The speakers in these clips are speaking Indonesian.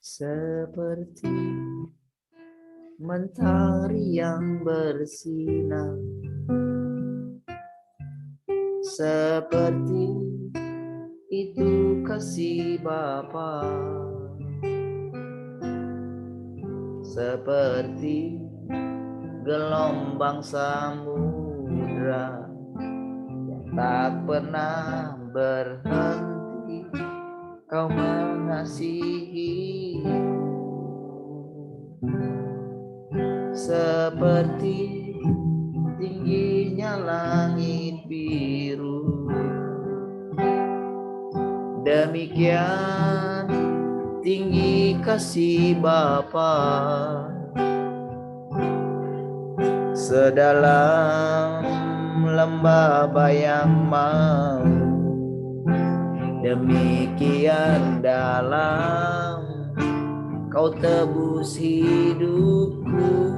seperti mentari yang bersinar, seperti itu kasih Bapa, seperti gelombang samudra yang tak pernah berhenti. Kau mengasihi, seperti tingginya langit biru, demikian tinggi kasih Bapa, sedalam lembah bayang mau, demikian dalam kau tebus hidupku.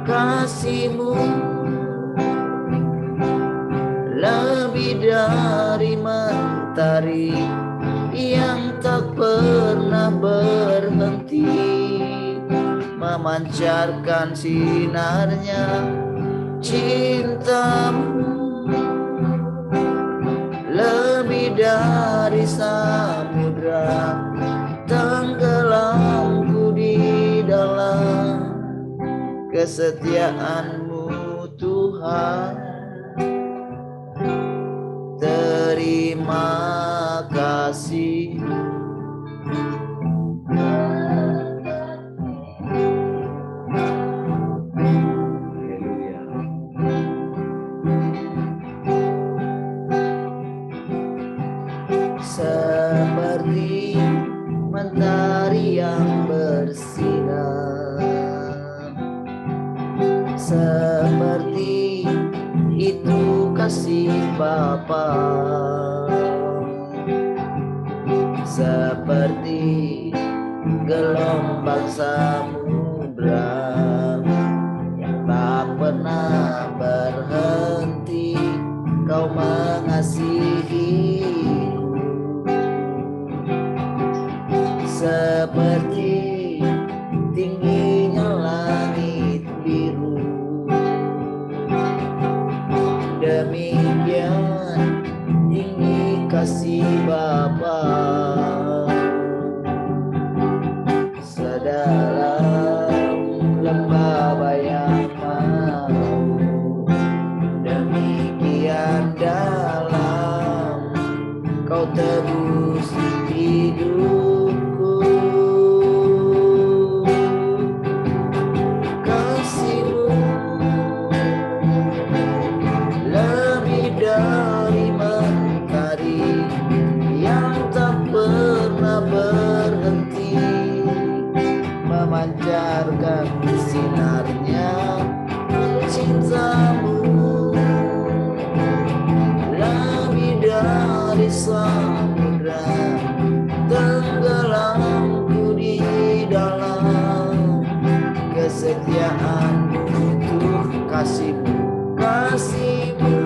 Kasih-Mu lebih dari mentari yang tak pernah berhenti, memancarkan sinarnya. Cinta-Mu lebih dari samudra, tenggelamku di dalam kesetiaan-Mu Tuhan. Terima kasih. Haleluya. Seperti mentari yang bersinar, seperti itu kasih Bapa, seperti gelombang samudra yang tak pernah berhenti. Kau mengasihiku, seperti tingginya langit biru, demikian tinggi kasih Bapa, sedalam lembah bayang mau, demikian dalam kau tebus hidupku. Kasih-Mu lebih dari mentari yang tak pernah berhenti, memancarkan sinarnya. Cinta-Mu lebih dari samudra, tenggelamku di dalam kesetiaan-Mu Tuhan. Kasih-Mu, kasih-Mu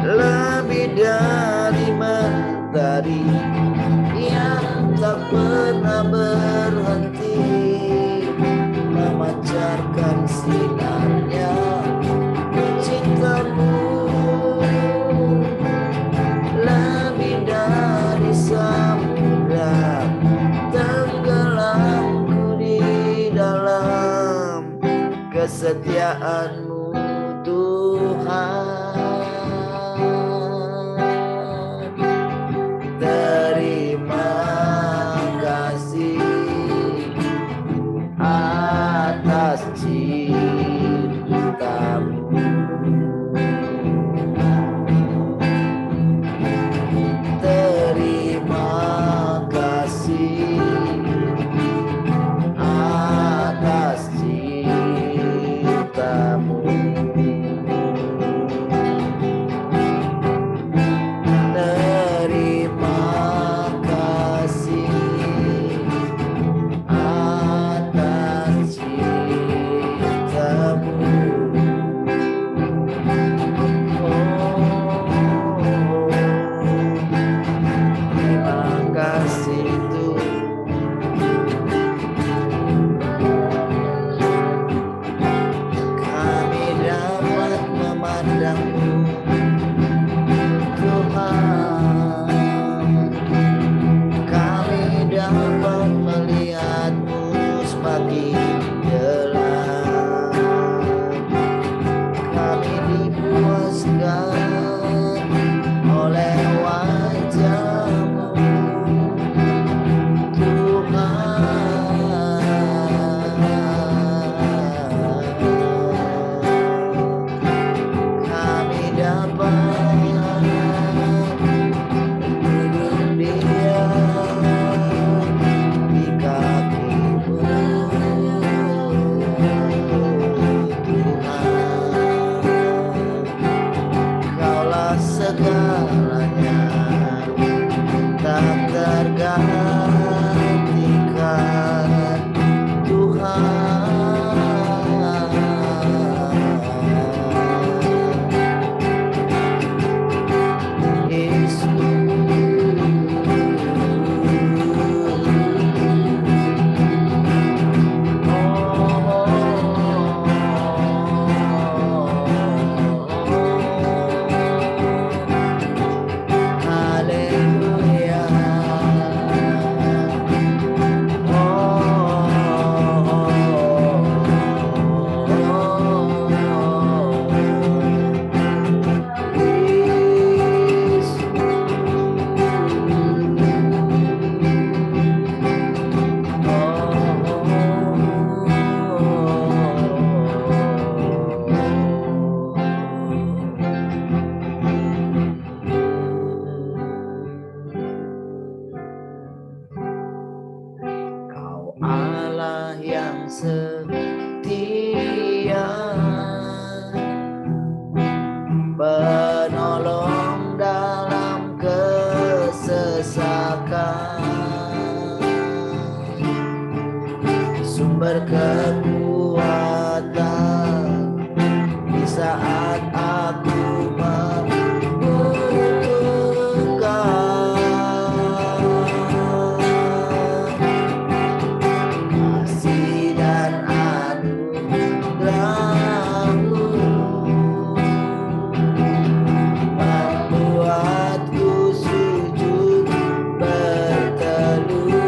lebih dari mentari yang tak pernah berhenti, memancarkan sinarnya. Cinta-Mu lebih dari samudra, tenggelamku di dalam kesetiaan-Mu Tuhan. Terima kasih atas cinta-Mu. Terima kasih atas cinta-Mu. semakin jelas. Kami dipuaskan oleh wajah-Mu, kami dapat duduk diam di kaki-Mu, Tuhan. Kaulah segalanya, tak tergantikan, Tuhan. Yesus, haleluya. Kau Allah yang setia, penolong dalam kesesakan, sumber kekuatan di saat aku membutuhkan. Kasih dan anugerah-Mu membuatku sujud bertelut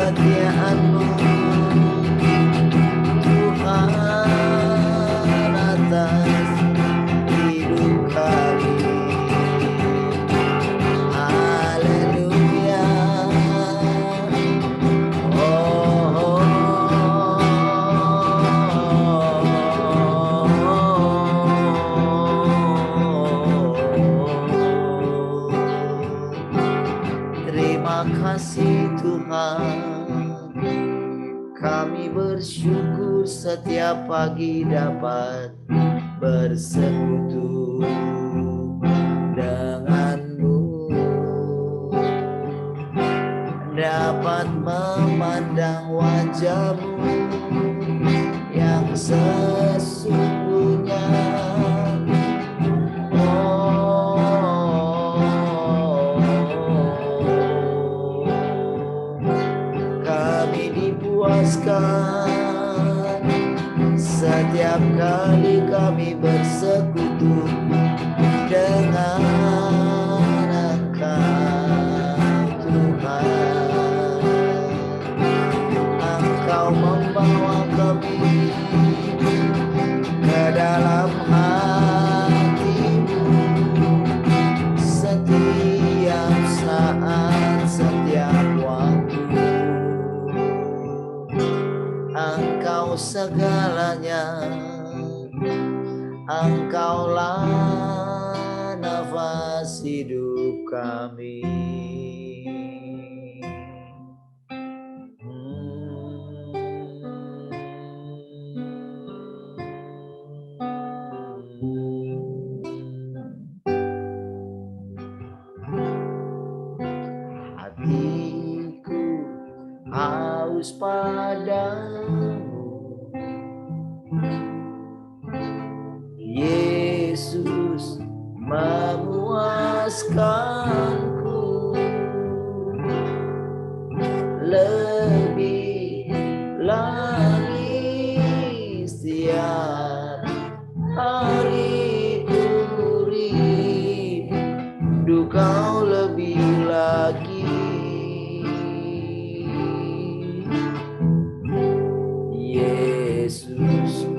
kesetiaan-Mu Tuhan atas hidup kami. Haleluya. Oh, terima kasih Tuhan, kami bersyukur setiap pagi dapat bersekutu dengan-Mu, dapat memandang wajah-Mu yang sesungguhnya. Kami dipuaskan setiap kali kami bersekutu dengan Engkau Tuhan. Engkau membawa kami ke dalam hati-Mu setiap saat, setiap waktu. Engkau segalanya, Engkaulah nafas hidup kami. Hatiku haus padamu, Yesus memuaskanku lebih lagi setiap hari ku rindu Kau lebih lagi, Yesusku.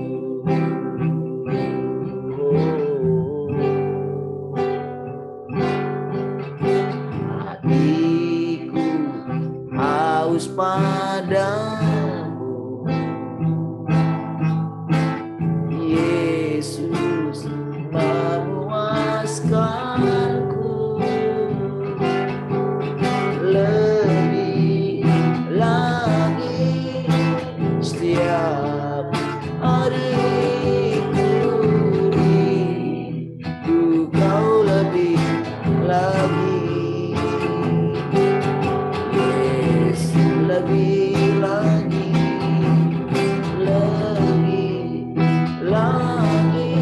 Hatiku haus padamu, Yesus memuaskanku lebih lagi setiap hari ku rindu Kau lebih lagi, lebih lagi, lebih lagi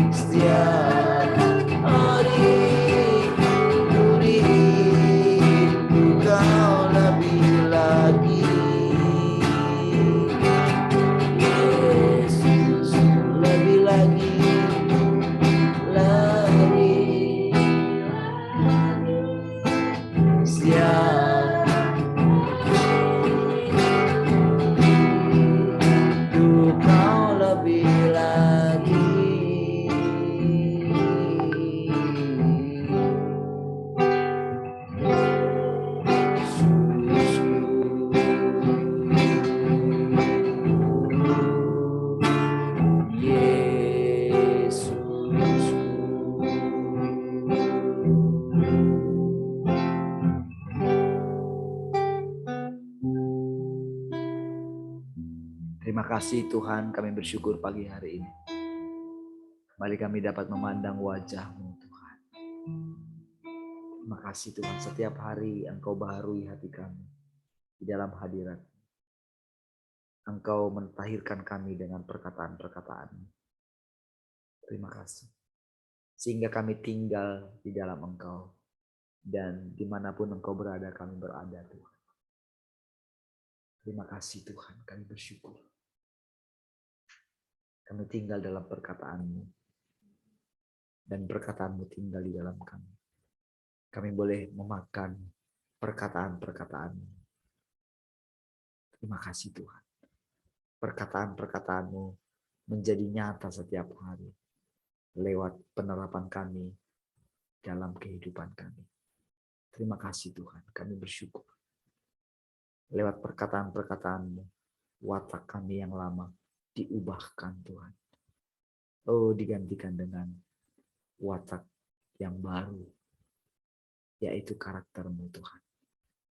setiap hari ku rindu Kau lebih lagi, Yesus lebih lagi, lebih setiap Kau lebih lagi. Terima kasih Tuhan, kami bersyukur pagi hari ini. Kembali kami dapat memandang wajah-Mu Tuhan. Terima kasih Tuhan, setiap hari Engkau baharui hati kami di dalam hadirat. Engkau mentahirkan kami dengan perkataan-perkataan-Mu. Terima kasih. Sehingga kami tinggal di dalam Engkau. Dan dimanapun Engkau berada, kami berada Tuhan. Terima kasih Tuhan, kami bersyukur. Kami tinggal dalam perkataan-Mu. Dan perkataan-Mu tinggal di dalam kami. Kami boleh memakan perkataan-perkataan-Mu. Terima kasih Tuhan. Perkataan-perkataan-Mu menjadi nyata setiap hari lewat penerapan kami dalam kehidupan kami. Terima kasih Tuhan, kami bersyukur. Lewat perkataan-perkataan-Mu, watak kami yang lama diubahkan Tuhan. Oh, digantikan dengan watak yang baru, yaitu karakter-Mu Tuhan.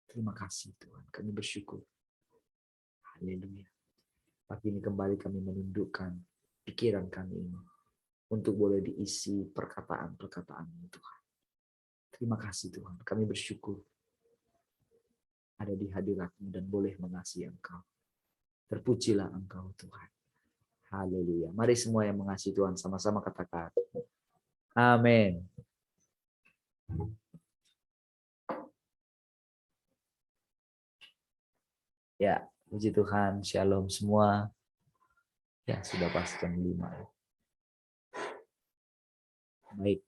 Terima kasih Tuhan, kami bersyukur. Haleluya. Pagi ini kembali kami menundukkan pikiran kami ini untuk boleh diisi perkataan-perkataan-Mu Tuhan. Terima kasih Tuhan, kami bersyukur ada di hadirat-Mu dan boleh mengasihi Engkau. Terpujilah Engkau Tuhan. Haleluya. Mari semua yang mengasihi Tuhan sama-sama katakan. Amin. Ya, puji Tuhan. Shalom semua. Ya, sudah pas jam 5. Baik.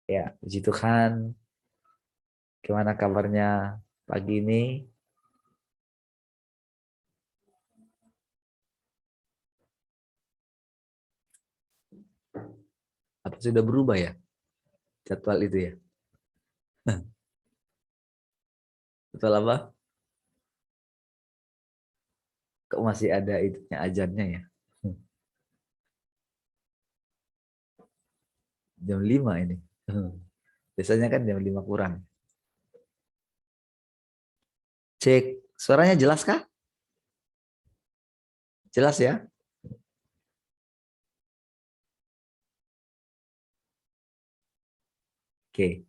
Ya, puji Tuhan. Gimana kabarnya pagi ini? Apa sudah berubah ya jadwal itu ya? Betul apa? Kok masih ada itunya ajannya ya? Jam 5 ini. Biasanya kan jam 5 kurang. Cek, suaranya jelas kah? Jelas ya? Oke.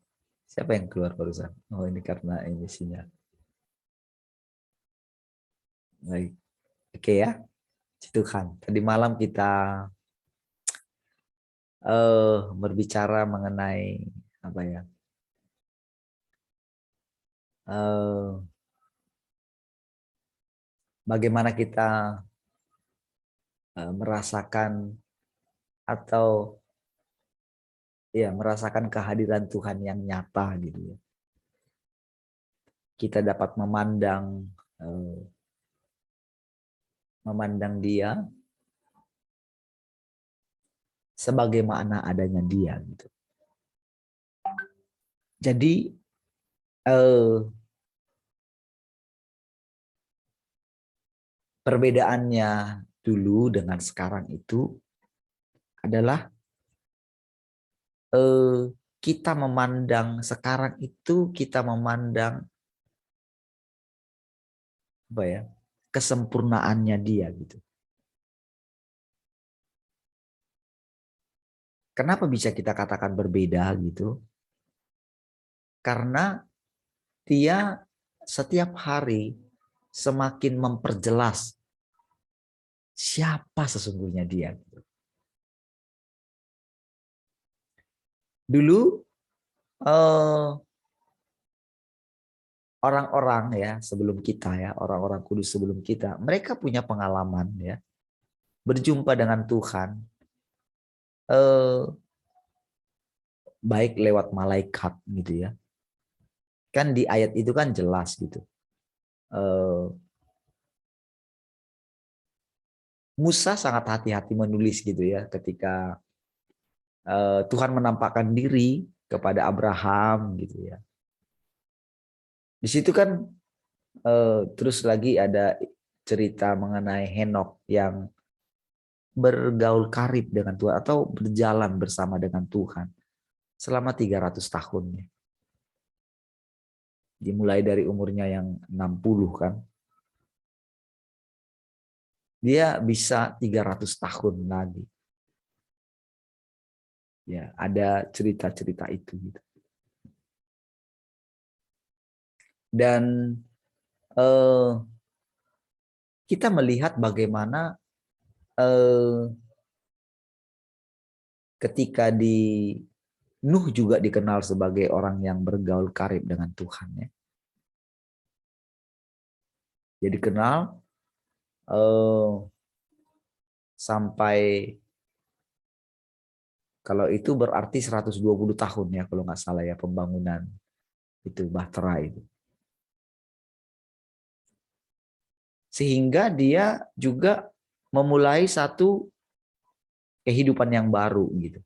Siapa yang keluar barusan? Oh, ini karena emisinya. Baik. Oke ya. Itu kan. Tadi malam kita berbicara mengenai apa ya? Bagaimana kita merasakan atau ya merasakan kehadiran Tuhan yang nyata gitu ya. Kita dapat memandang Dia sebagaimana adanya Dia gitu. Jadi perbedaannya dulu dengan sekarang itu adalah kita memandang sekarang itu kita memandang apa ya, kesempurnaannya Dia gitu. Kenapa bisa kita katakan berbeda gitu? Karena Dia setiap hari semakin memperjelas siapa sesungguhnya Dia. Dulu orang-orang ya sebelum kita ya, orang-orang kudus sebelum kita, mereka punya pengalaman ya berjumpa dengan Tuhan baik lewat malaikat gitu ya. Kan di ayat itu kan jelas gitu. Musa sangat hati-hati menulis gitu ya ketika Tuhan menampakkan diri kepada Abraham gitu ya. Di situ kan terus lagi ada cerita mengenai Henokh yang bergaul karib dengan Tuhan atau berjalan bersama dengan Tuhan selama 300 tahun. Dimulai dari umurnya yang 60 kan. Dia bisa 300 tahun lagi. Ya, ada cerita-cerita itu gitu. Dan kita melihat bagaimana ketika di Nuh juga dikenal sebagai orang yang bergaul karib dengan Tuhan ya. Jadi dikenal sampai kalau itu berarti 120 tahun ya kalau nggak salah ya pembangunan itu Bahtera itu. Sehingga dia juga memulai satu kehidupan yang baru gitu.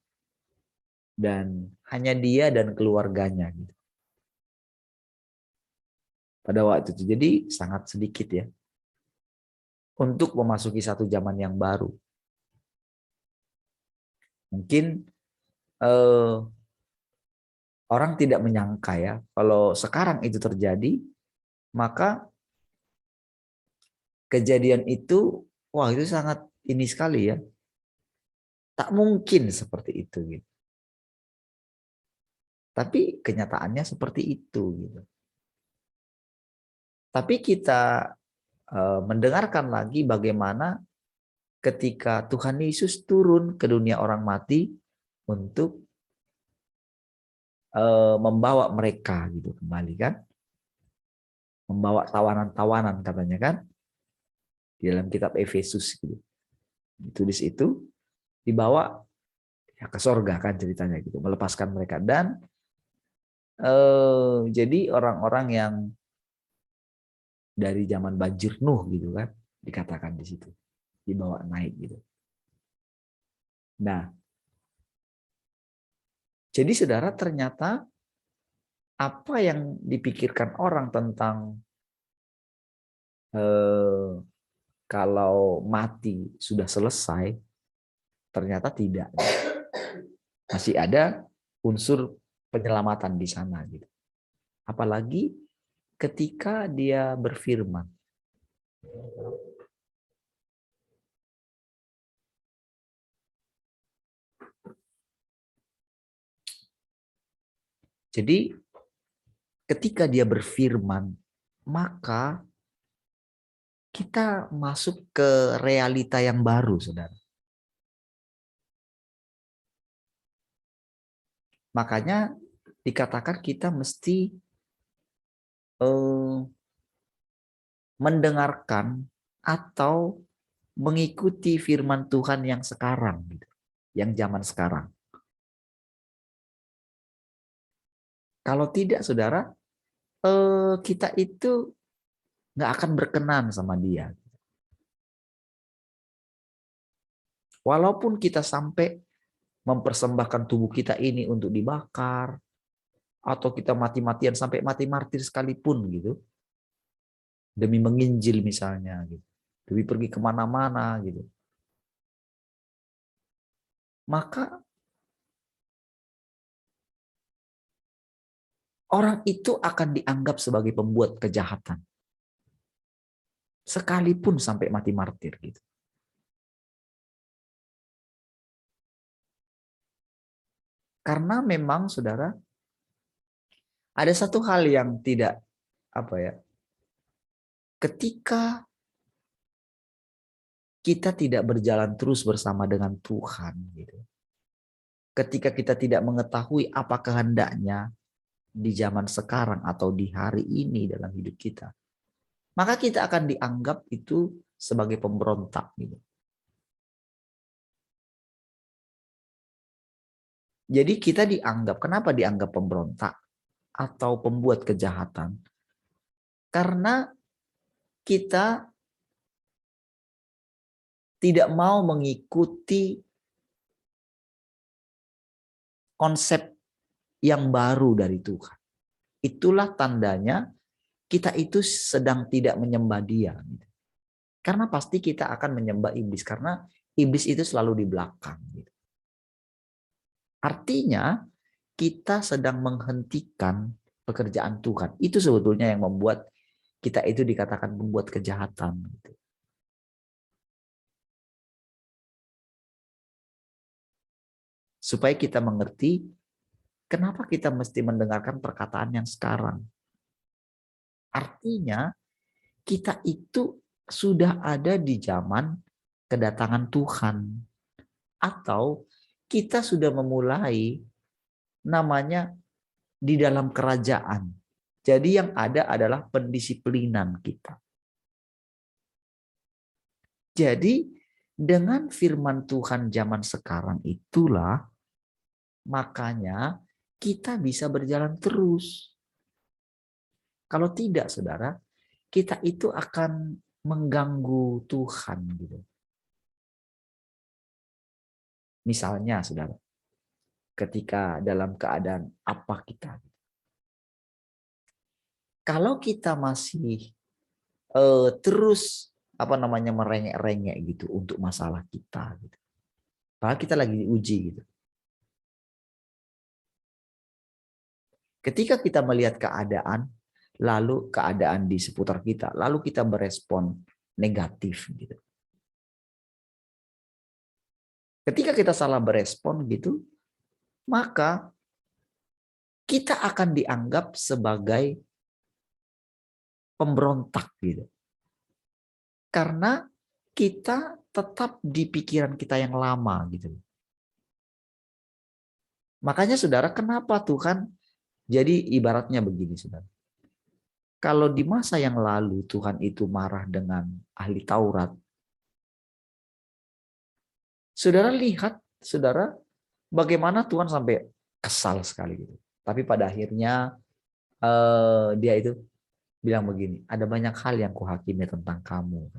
Dan hanya dia dan keluarganya gitu. Pada waktu itu. Jadi sangat sedikit ya. Untuk memasuki satu zaman yang baru. Mungkin orang tidak menyangka ya. Kalau sekarang itu terjadi, maka kejadian itu, wah itu sangat ini sekali ya. Tak mungkin seperti itu gitu. Tapi kenyataannya seperti itu gitu. Tapi kita mendengarkan lagi bagaimana ketika Tuhan Yesus turun ke dunia orang mati untuk membawa mereka gitu kembali kan. Membawa tawanan-tawanan katanya kan. Di dalam kitab Efesus gitu. Ditulis itu dibawa ya, ke sorga kan ceritanya gitu. Melepaskan mereka. Dan jadi orang-orang yang dari zaman banjir Nuh gitu kan. Dikatakan di situ. Dibawa naik gitu. Nah, jadi saudara ternyata apa yang dipikirkan orang tentang kalau mati sudah selesai, ternyata tidak. Masih ada unsur penyelamatan di sana gitu. Apalagi ketika dia berfirman. Jadi ketika dia berfirman, maka kita masuk ke realita yang baru, saudara. Makanya dikatakan kita mesti mendengarkan atau mengikuti firman Tuhan yang sekarang, gitu, yang zaman sekarang. Kalau tidak, saudara, kita itu nggak akan berkenan sama Dia. Walaupun kita sampai mempersembahkan tubuh kita ini untuk dibakar, atau kita mati-matian sampai mati martir sekalipun gitu, demi menginjil misalnya, gitu, demi pergi kemana-mana gitu, maka orang itu akan dianggap sebagai pembuat kejahatan, sekalipun sampai mati martir gitu. Karena memang saudara, ada satu hal yang tidak ketika kita tidak berjalan terus bersama dengan Tuhan gitu. Ketika kita tidak mengetahui apa kehendaknya di zaman sekarang atau di hari ini dalam hidup kita, maka kita akan dianggap itu sebagai pemberontak gitu. Jadi kita dianggap, kenapa dianggap pemberontak atau pembuat kejahatan? Karena kita tidak mau mengikuti konsep yang baru dari Tuhan. Itulah tandanya kita itu sedang tidak menyembah Dia. Karena pasti kita akan menyembah iblis, karena iblis itu selalu di belakang. Artinya kita sedang menghentikan pekerjaan Tuhan. Itu sebetulnya yang membuat kita itu dikatakan membuat kejahatan. Supaya kita mengerti kenapa kita mesti mendengarkan perkataan yang sekarang. Artinya kita itu sudah ada di zaman kedatangan Tuhan. Atau kita sudah memulai namanya di dalam kerajaan. Jadi yang ada adalah pendisiplinan kita. Jadi dengan firman Tuhan zaman sekarang itulah makanya kita bisa berjalan terus. Kalau tidak, saudara, kita itu akan mengganggu Tuhan gitu. Misalnya saudara, ketika dalam keadaan apa kita, kalau kita masih terus merengek-rengek gitu untuk masalah kita gitu. Padahal kita lagi diuji gitu. Ketika kita melihat keadaan, lalu keadaan di seputar kita, lalu kita berespon negatif gitu. Ketika kita salah berespon gitu, maka kita akan dianggap sebagai pemberontak gitu. Karena kita tetap di pikiran kita yang lama gitu. Makanya saudara, kenapa Tuhan jadi ibaratnya begini saudara. Kalau di masa yang lalu Tuhan itu marah dengan ahli Taurat, saudara lihat, saudara, bagaimana Tuhan sampai kesal sekali gitu. Tapi pada akhirnya dia itu bilang begini, ada banyak hal yang kuhakimi tentang kamu.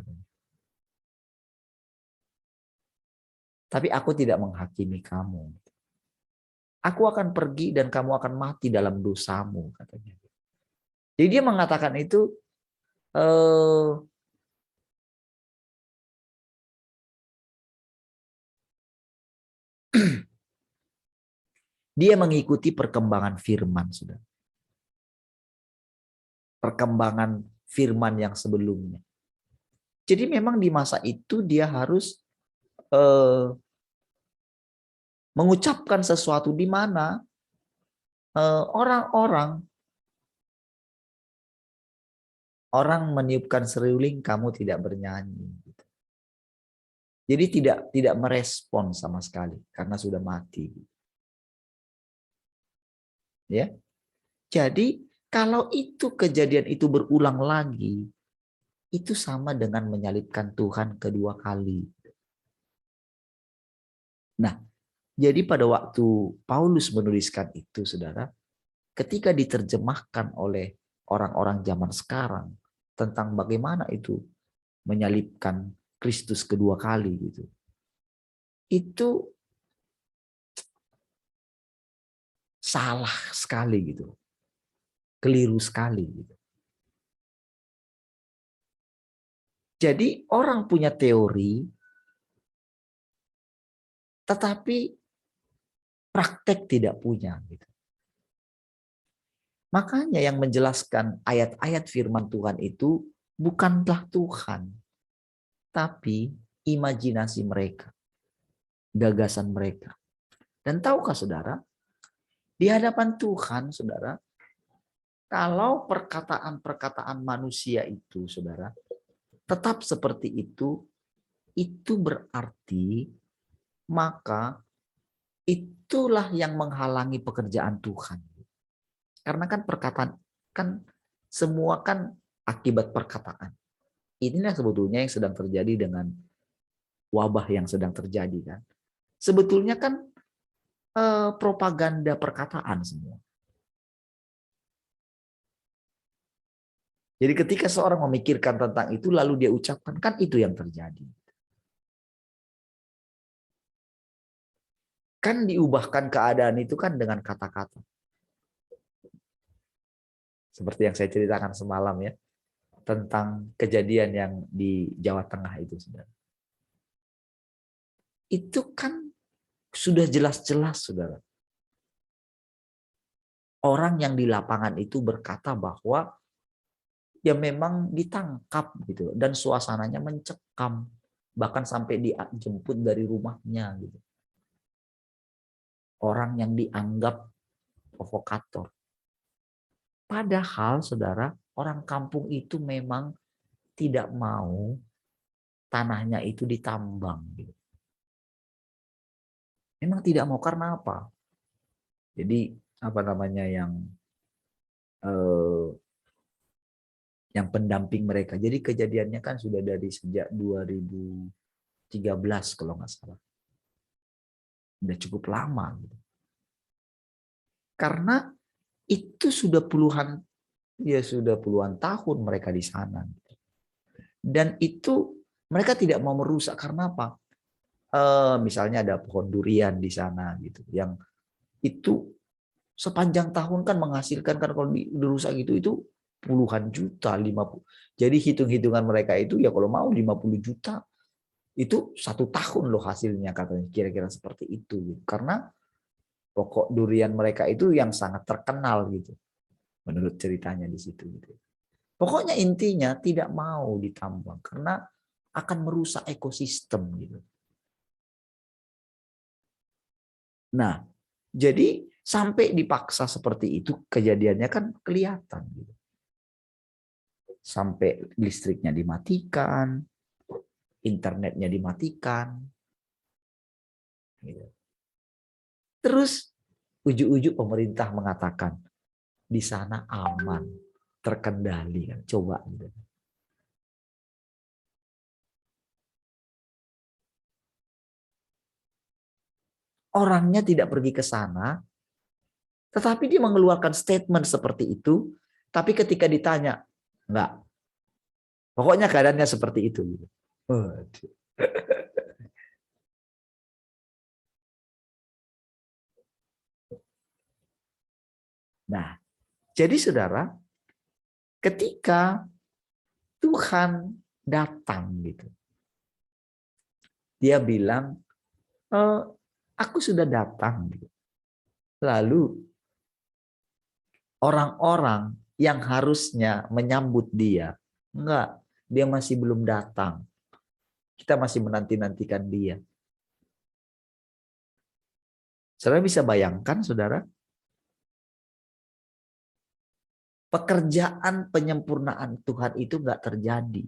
Tapi aku tidak menghakimi kamu. Aku akan pergi dan kamu akan mati dalam dosamu, katanya. Jadi dia mengatakan itu dia mengikuti perkembangan firman, sudah. Perkembangan firman yang sebelumnya. Jadi memang di masa itu dia harus mengucapkan sesuatu di mana orang meniupkan seruling, kamu tidak bernyanyi. Jadi tidak merespon sama sekali karena sudah mati. Ya. Jadi kalau itu kejadian itu berulang lagi, itu sama dengan menyalibkan Tuhan kedua kali. Nah, jadi pada waktu Paulus menuliskan itu, saudara, ketika diterjemahkan oleh orang-orang zaman sekarang tentang bagaimana itu menyalibkan Kristus kedua kali gitu. Itu salah sekali gitu. Keliru sekali gitu. Jadi orang punya teori tetapi praktek tidak punya gitu. Makanya yang menjelaskan ayat-ayat firman Tuhan itu bukanlah Tuhan, tapi imajinasi mereka, gagasan mereka. Dan tahukah saudara, di hadapan Tuhan, saudara, kalau perkataan-perkataan manusia itu, saudara, tetap seperti itu berarti maka itulah yang menghalangi pekerjaan Tuhan. Karena kan perkataan, kan semua kan akibat perkataan. Inilah sebetulnya yang sedang terjadi dengan wabah yang sedang terjadi kan. Sebetulnya kan propaganda perkataan semua. Jadi ketika seorang memikirkan tentang itu lalu dia ucapkan, kan itu yang terjadi. Kan diubahkan keadaan itu kan dengan kata-kata. Seperti yang saya ceritakan semalam ya, tentang kejadian yang di Jawa Tengah itu, saudara. Itu kan sudah jelas-jelas, saudara. Orang yang di lapangan itu berkata bahwa ya memang ditangkap gitu dan suasananya mencekam, bahkan sampai dijemput dari rumahnya gitu. Orang yang dianggap provokator. Padahal saudara, orang kampung itu memang tidak mau tanahnya itu ditambang. Memang tidak mau karena apa? Jadi yang pendamping mereka. Jadi kejadiannya kan sudah dari sejak 2013 kalau nggak salah. Udah cukup lama. Karena itu sudah puluhan tahun mereka di sana. Dan itu mereka tidak mau merusak karena apa? Misalnya ada pohon durian di sana gitu, yang itu sepanjang tahun kan menghasilkan, kan kalau dirusak gitu itu puluhan juta, 50. Jadi hitung-hitungan mereka itu ya kalau mau 50 juta itu 1 tahun loh hasilnya, katanya kira-kira seperti itu gitu. Karena pokok durian mereka itu yang sangat terkenal gitu menurut ceritanya di situ gitu. Pokoknya intinya tidak mau ditambang karena akan merusak ekosistem gitu. Nah, jadi sampai dipaksa seperti itu, kejadiannya kan kelihatan gitu. Sampai listriknya dimatikan, internetnya dimatikan. Gitu. Terus ujuk-ujuk pemerintah mengatakan di sana aman, terkendali. Coba gitu. Orangnya tidak pergi ke sana, tetapi dia mengeluarkan statement seperti itu, tapi ketika ditanya, enggak. Pokoknya keadaannya seperti itu. Gitu. Nah, jadi saudara, ketika Tuhan datang gitu, dia bilang, aku sudah datang. Gitu. Lalu orang-orang yang harusnya menyambut dia, enggak, dia masih belum datang. Kita masih menanti-nantikan dia. Saudara bisa bayangkan, saudara, pekerjaan penyempurnaan Tuhan itu enggak terjadi.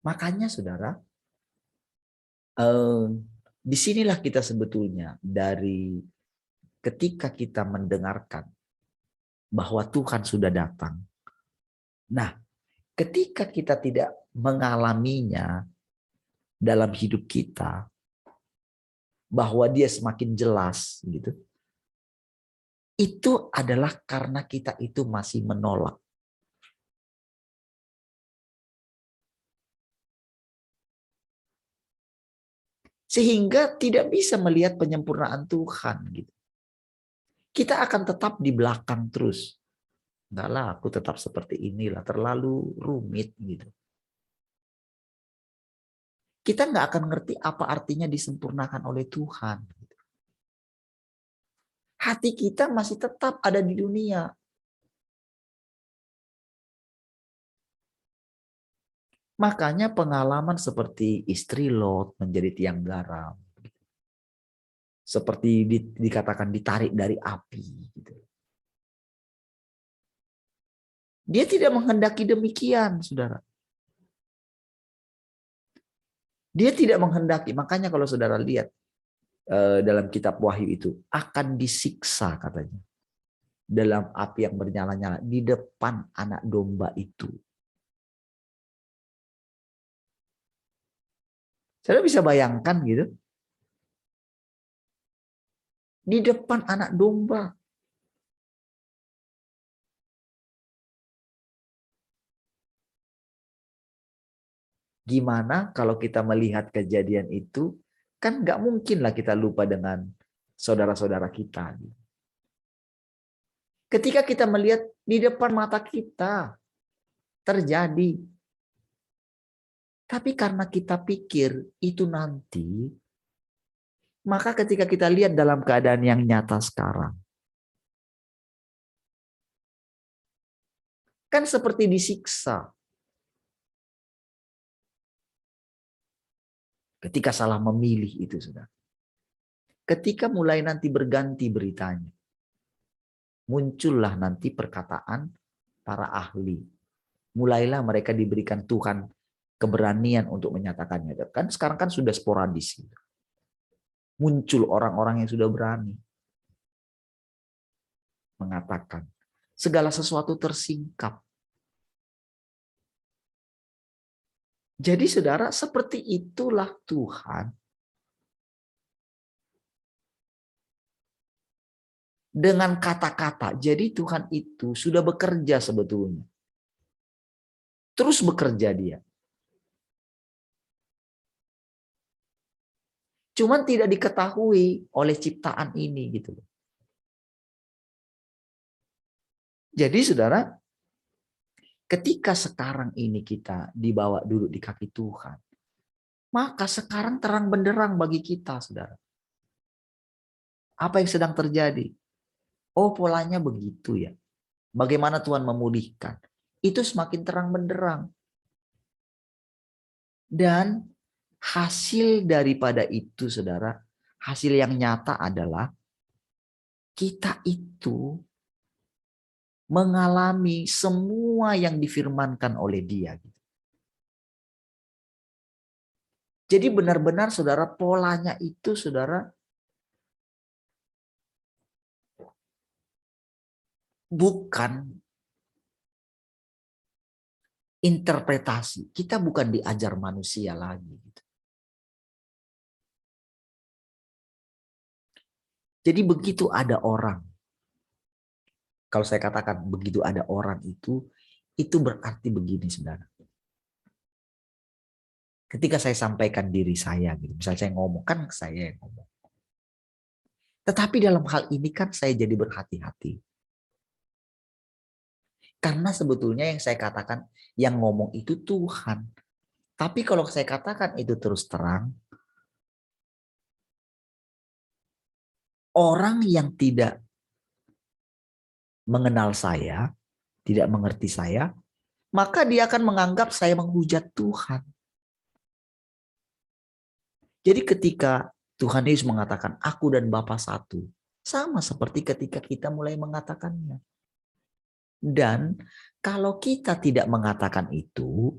Makanya, saudara, disinilah kita sebetulnya dari ketika kita mendengarkan bahwa Tuhan sudah datang. Nah, ketika kita tidak mengalaminya dalam hidup kita, bahwa dia semakin jelas gitu, itu adalah karena kita itu masih menolak. Sehingga tidak bisa melihat penyempurnaan Tuhan gitu. Kita akan tetap di belakang terus. Enggak lah, aku tetap seperti inilah, terlalu rumit gitu. Kita nggak akan ngerti apa artinya disempurnakan oleh Tuhan. Hati kita masih tetap ada di dunia. Makanya pengalaman seperti istri Lot menjadi tiang garam. Seperti dikatakan ditarik dari api. Gitu. Dia tidak menghendaki demikian, saudara. Dia tidak menghendaki. Makanya kalau saudara lihat dalam kitab Wahyu itu, akan disiksa katanya. Dalam api yang bernyala-nyala. Di depan anak domba itu. Saudara bisa bayangkan gitu. Di depan anak domba. Gimana kalau kita melihat kejadian itu, kan nggak mungkin lah kita lupa dengan saudara-saudara kita. Ketika kita melihat di depan mata kita terjadi, tapi karena kita pikir itu nanti, maka ketika kita lihat dalam keadaan yang nyata sekarang, kan seperti disiksa. Ketika salah memilih itu, saudara. Ketika mulai nanti berganti beritanya, muncullah nanti perkataan para ahli. Mulailah mereka diberikan Tuhan keberanian untuk menyatakannya. Kan sekarang kan sudah sporadis. Muncul orang-orang yang sudah berani mengatakan segala sesuatu tersingkap. Jadi saudara, seperti itulah Tuhan. Dengan kata-kata. Jadi Tuhan itu sudah bekerja sebetulnya. Terus bekerja dia. Cuman tidak diketahui oleh ciptaan ini gitu. Jadi saudara, ketika sekarang ini kita dibawa duduk di kaki Tuhan, maka sekarang terang benderang bagi kita, saudara. Apa yang sedang terjadi? Oh, polanya begitu ya. Bagaimana Tuhan memulihkan? Itu semakin terang benderang. Dan hasil daripada itu, saudara, hasil yang nyata adalah kita itu mengalami semua yang difirmankan oleh Dia. Jadi benar-benar saudara, polanya itu saudara bukan interpretasi. Kita bukan diajar manusia lagi. Jadi begitu ada orang, kalau saya katakan begitu ada orang itu berarti begini saudara. Ketika saya sampaikan diri saya, gitu, misalnya saya ngomong, kan saya yang ngomong. Tetapi dalam hal ini kan saya jadi berhati-hati. Karena sebetulnya yang saya katakan, yang ngomong itu Tuhan. Tapi kalau saya katakan itu terus terang, orang yang tidak mengenal saya, tidak mengerti saya, maka dia akan menganggap saya menghujat Tuhan. Jadi ketika Tuhan Yesus mengatakan aku dan Bapa satu, sama seperti ketika kita mulai mengatakannya. Dan kalau kita tidak mengatakan itu,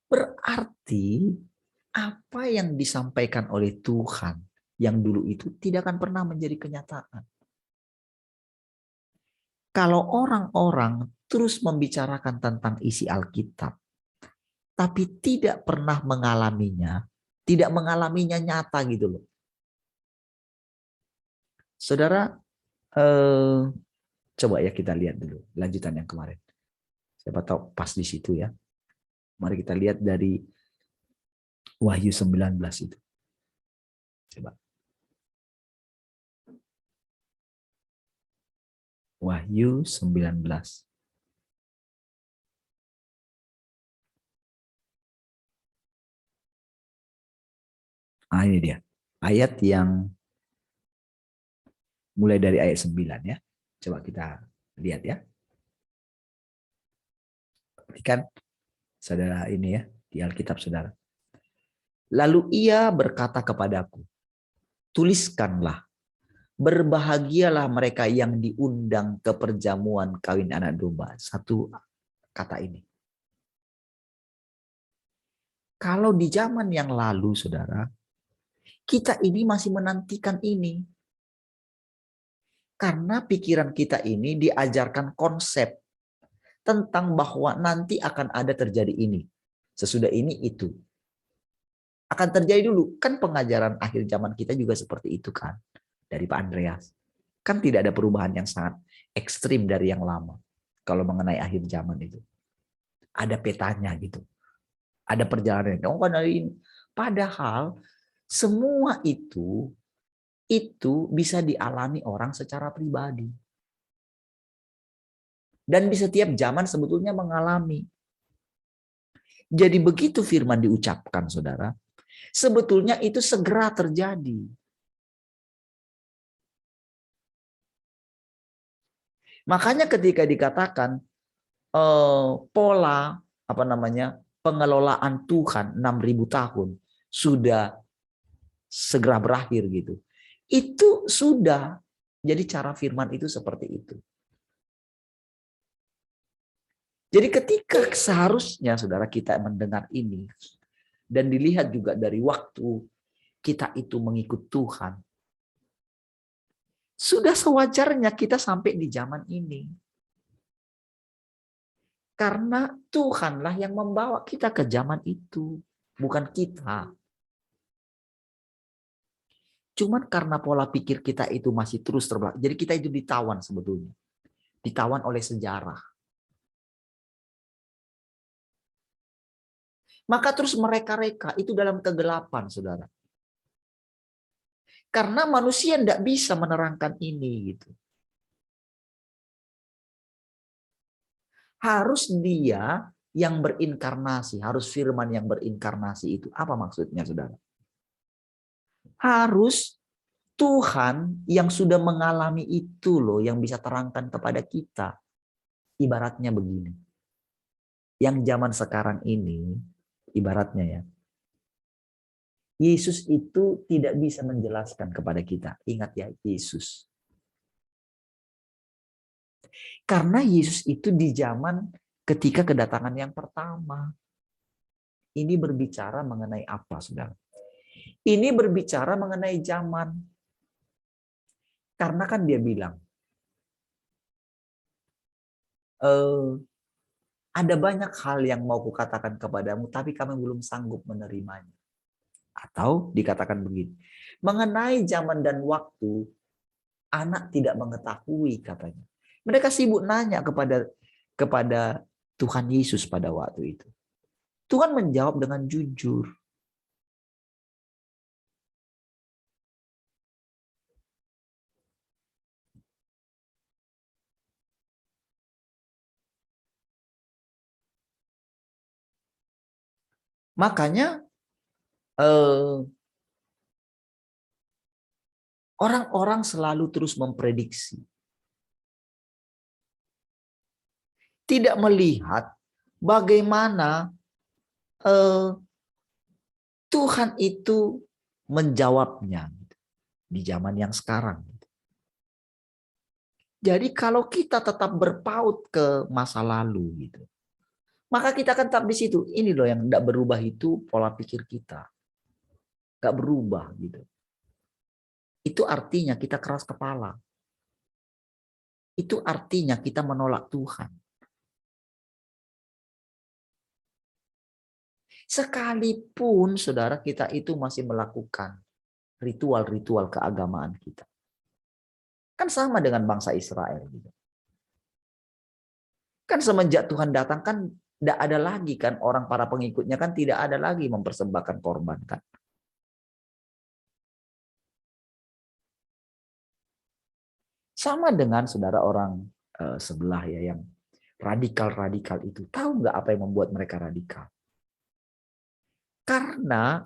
berarti apa yang disampaikan oleh Tuhan yang dulu itu tidak akan pernah menjadi kenyataan. Kalau orang-orang terus membicarakan tentang isi Alkitab, tapi tidak pernah mengalaminya, tidak mengalaminya nyata gitu loh. Saudara, coba ya kita lihat dulu lanjutan yang kemarin. Siapa tahu pas di situ ya. Mari kita lihat dari Wahyu 19 itu. Coba. Wahyu 19. Ini dia. Ayat yang mulai dari ayat 9 ya. Coba kita lihat ya. Perhatikan saudara ini ya, di Alkitab saudara. Lalu ia berkata kepadaku, tuliskanlah, berbahagialah mereka yang diundang ke perjamuan kawin anak domba. Satu kata ini. Kalau di zaman yang lalu saudara, kita ini masih menantikan ini. Karena pikiran kita ini diajarkan konsep tentang bahwa nanti akan ada terjadi ini. Sesudah ini itu. Akan terjadi dulu. Kan pengajaran akhir zaman kita juga seperti itu kan. Dari Pak Andreas. Kan tidak ada perubahan yang sangat ekstrim dari yang lama. Kalau mengenai akhir zaman itu. Ada petanya gitu. Ada perjalanan. Oh, kan hari ini. Padahal semua itu bisa dialami orang secara pribadi. Dan di setiap zaman sebetulnya mengalami. Jadi begitu firman diucapkan, saudara, sebetulnya itu segera terjadi. Makanya ketika dikatakan pola pengelolaan Tuhan 6.000 tahun sudah segera berakhir gitu. Itu sudah jadi cara firman itu seperti itu. Jadi ketika seharusnya saudara kita mendengar ini dan dilihat juga dari waktu kita itu mengikut Tuhan, sudah sewajarnya kita sampai di zaman ini. Karena Tuhanlah yang membawa kita ke zaman itu, bukan kita. Cuman karena pola pikir kita itu masih terus terbelakang. Jadi kita itu ditawan sebetulnya. Ditawan oleh sejarah. Maka terus mereka-reka itu dalam kegelapan, saudara. Karena manusia tidak bisa menerangkan ini gitu. Harus dia yang berinkarnasi, harus firman yang berinkarnasi itu. Apa maksudnya, saudara? Harus Tuhan yang sudah mengalami itu loh yang bisa terangkan kepada kita. Ibaratnya begini. Yang zaman sekarang ini, ibaratnya ya, Yesus itu tidak bisa menjelaskan kepada kita. Ingat ya, Yesus. Karena Yesus itu di zaman ketika kedatangan yang pertama. Ini berbicara mengenai apa, saudara? Ini berbicara mengenai zaman. Karena kan dia bilang, ada banyak hal yang mau kukatakan kepadamu, tapi kami belum sanggup menerimanya. Atau dikatakan begini, mengenai zaman dan waktu, anak tidak mengetahui katanya. Mereka sibuk nanya kepada Tuhan Yesus pada waktu itu. Tuhan menjawab dengan jujur. Makanya orang-orang selalu terus memprediksi. Tidak melihat bagaimana Tuhan itu menjawabnya di zaman yang sekarang. Jadi kalau kita tetap berpaut ke masa lalu gitu, maka kita akan tetap di situ. Ini loh yang tidak berubah itu pola pikir kita. Gak berubah gitu. Itu artinya kita keras kepala. Itu artinya kita menolak Tuhan. Sekalipun saudara kita itu masih melakukan ritual-ritual keagamaan kita. Kan sama dengan bangsa Israel. Gitu. Kan semenjak Tuhan datang kan tidak ada lagi kan orang para pengikutnya kan tidak ada lagi mempersembahkan korban kan. Sama dengan saudara orang sebelah ya yang radikal-radikal itu. Tahu nggak apa yang membuat mereka radikal? Karena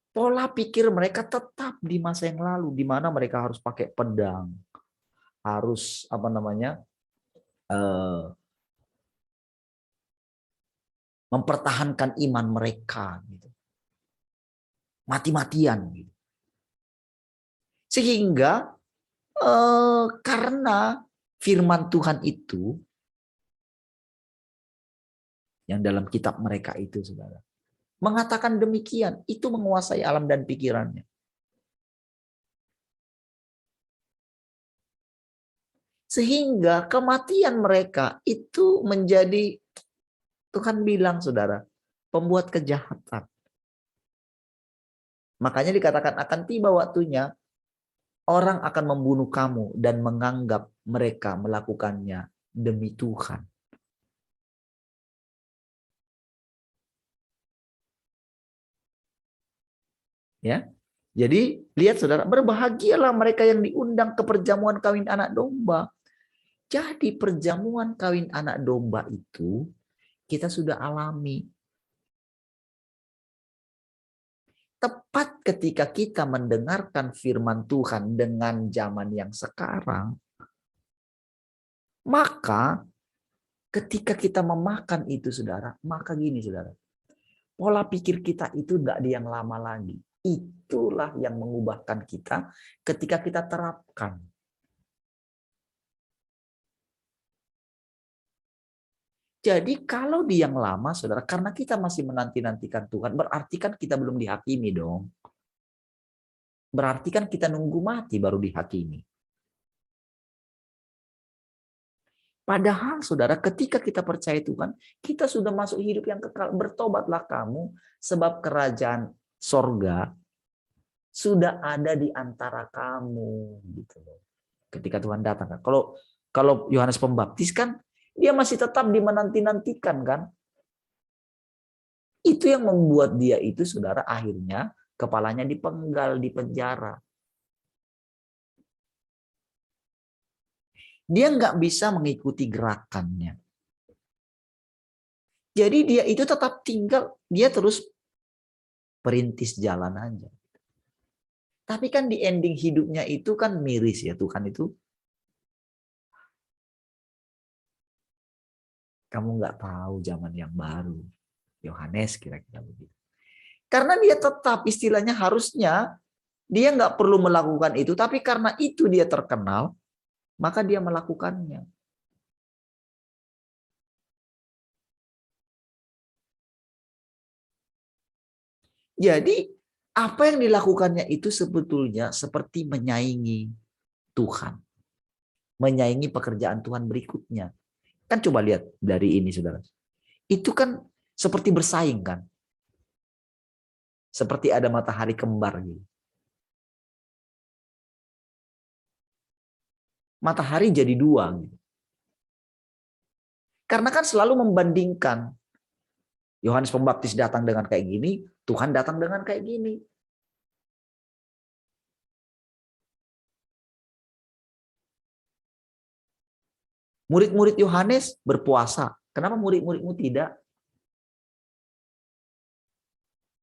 pola pikir mereka tetap di masa yang lalu, di mana mereka harus pakai pedang, harus apa namanya mempertahankan iman mereka, gitu. Mati-matian. Gitu. Sehingga karena firman Tuhan itu yang dalam kitab mereka itu, saudara, mengatakan demikian, itu menguasai alam dan pikirannya. Sehingga kematian mereka itu menjadi, Tuhan bilang saudara, pembuat kejahatan. Makanya dikatakan akan tiba waktunya, orang akan membunuh kamu dan menganggap mereka melakukannya demi Tuhan. Ya, jadi lihat saudara, berbahagialah mereka yang diundang ke perjamuan kawin anak domba. Jadi perjamuan kawin anak domba itu kita sudah alami. Tepat ketika kita mendengarkan firman Tuhan dengan zaman yang sekarang, maka ketika kita memakan itu saudara, maka gini saudara, pola pikir kita itu enggak ada yang lama lagi. Itulah yang mengubahkan kita ketika kita terapkan. Jadi kalau di yang lama, saudara, karena kita masih menanti-nantikan Tuhan, berarti kan kita belum dihakimi dong. Berarti kan kita nunggu mati baru dihakimi. Padahal, saudara, ketika kita percaya Tuhan, kita sudah masuk hidup yang kekal. Bertobatlah kamu, sebab kerajaan sorga sudah ada di antara kamu. Gitu. Ketika Tuhan datang. Kalau Yohanes Pembaptis kan, dia masih tetap dimenanti-nantikan kan. Itu yang membuat dia itu, saudara, akhirnya kepalanya dipenggal, di penjara. Dia nggak bisa mengikuti gerakannya. Jadi dia itu tetap tinggal, dia terus perintis jalan aja. Tapi kan di ending hidupnya itu kan miris ya, Tuhan itu. Kamu nggak tahu zaman yang baru. Yohanes kira-kira begitu. Karena dia tetap istilahnya harusnya dia nggak perlu melakukan itu, tapi karena itu dia terkenal, maka dia melakukannya. Jadi apa yang dilakukannya itu sebetulnya seperti menyaingi Tuhan. Menyaingi pekerjaan Tuhan berikutnya. Kan coba lihat dari ini, saudara. Itu kan seperti bersaing kan. Seperti ada matahari kembar gitu. Matahari jadi dua gitu. Karena kan selalu membandingkan. Yohanes Pembaptis datang dengan kayak gini, Tuhan datang dengan kayak gini. Murid-murid Yohanes berpuasa. Kenapa murid-muridmu tidak?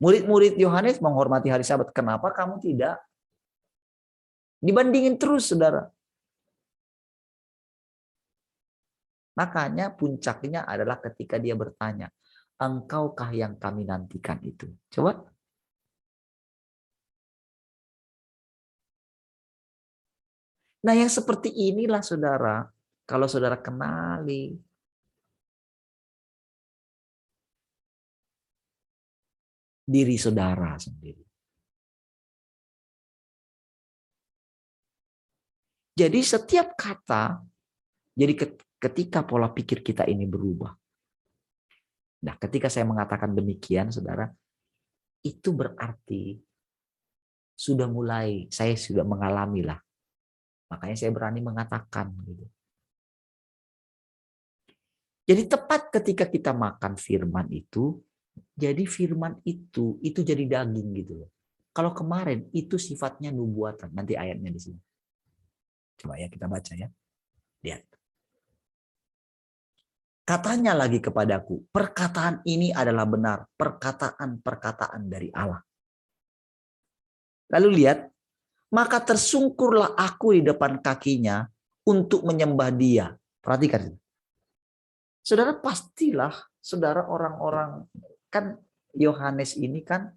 Murid-murid Yohanes menghormati hari Sabat. Kenapa kamu tidak? Dibandingin terus, saudara. Makanya puncaknya adalah ketika dia bertanya, engkaukah yang kami nantikan itu? Coba. Nah yang seperti inilah, saudara, kalau saudara kenali diri saudara sendiri. Jadi setiap kata, jadi ketika pola pikir kita ini berubah. Nah ketika saya mengatakan demikian, saudara, itu berarti sudah mulai, saya sudah mengalami lah. Makanya saya berani mengatakan. Gitu. Jadi tepat ketika kita makan firman itu, jadi firman itu jadi daging gitu loh. Kalau kemarin itu sifatnya nubuatan, nanti ayatnya di sini. Coba ya kita baca ya. Lihat. Katanya lagi kepadaku, perkataan ini adalah benar, perkataan-perkataan dari Allah. Lalu lihat, maka tersungkurlah aku di depan kakinya untuk menyembah dia. Perhatikan. Saudara pastilah, saudara orang-orang, kan Yohanes ini kan,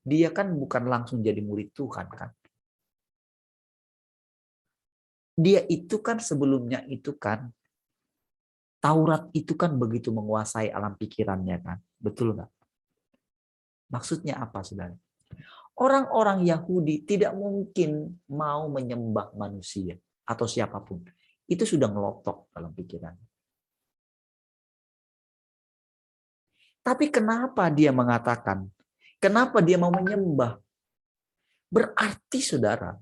dia kan bukan langsung jadi murid Tuhan kan. Dia itu kan sebelumnya itu kan, Taurat itu kan begitu menguasai alam pikirannya kan. Betul nggak? Maksudnya apa, saudara? Orang-orang Yahudi tidak mungkin mau menyembah manusia atau siapapun. Itu sudah ngelotok dalam pikiran. Tapi kenapa dia mengatakan, kenapa dia mau menyembah? Berarti, saudara,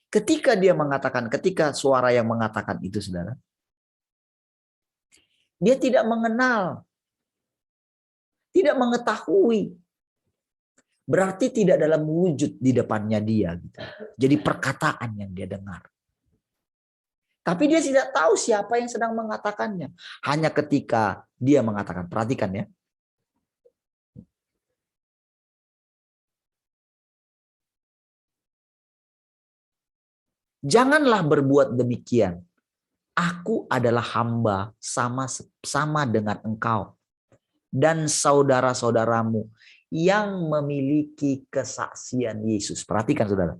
ketika dia mengatakan, ketika suara yang mengatakan itu, saudara, dia tidak mengenal, tidak mengetahui. Berarti tidak dalam wujud di depannya dia. Gitu. Jadi perkataan yang dia dengar. Tapi dia tidak tahu siapa yang sedang mengatakannya. Hanya ketika dia mengatakan, perhatikan ya. Janganlah berbuat demikian. Aku adalah hamba sama dengan engkau dan saudara-saudaramu yang memiliki kesaksian Yesus. Perhatikan, saudara.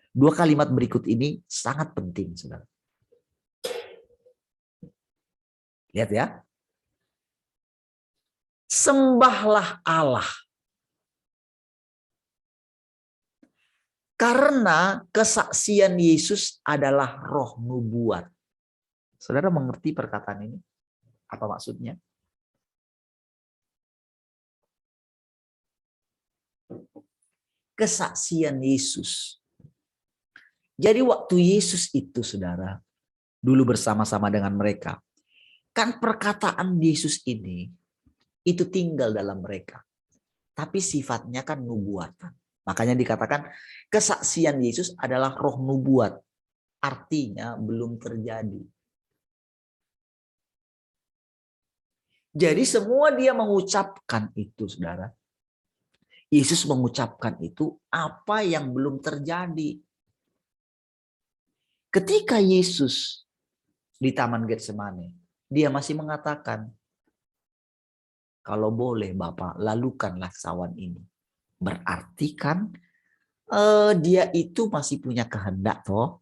Dua kalimat berikut ini sangat penting, saudara. Lihat ya. Sembahlah Allah. Karena kesaksian Yesus adalah roh nubuat. Saudara mengerti perkataan ini? Apa maksudnya? Kesaksian Yesus. Jadi waktu Yesus itu, saudara, dulu bersama-sama dengan mereka, Kan perkataan Yesus ini itu tinggal dalam mereka. Tapi sifatnya kan nubuatan. Makanya dikatakan kesaksian Yesus adalah roh nubuat. Artinya belum terjadi. Jadi semua dia mengucapkan itu, saudara. Yesus mengucapkan itu apa yang belum terjadi. Ketika Yesus di Taman Getsemani, dia masih mengatakan, kalau boleh Bapak, lalukanlah sawan ini. Berarti kan dia itu masih punya kehendak toh.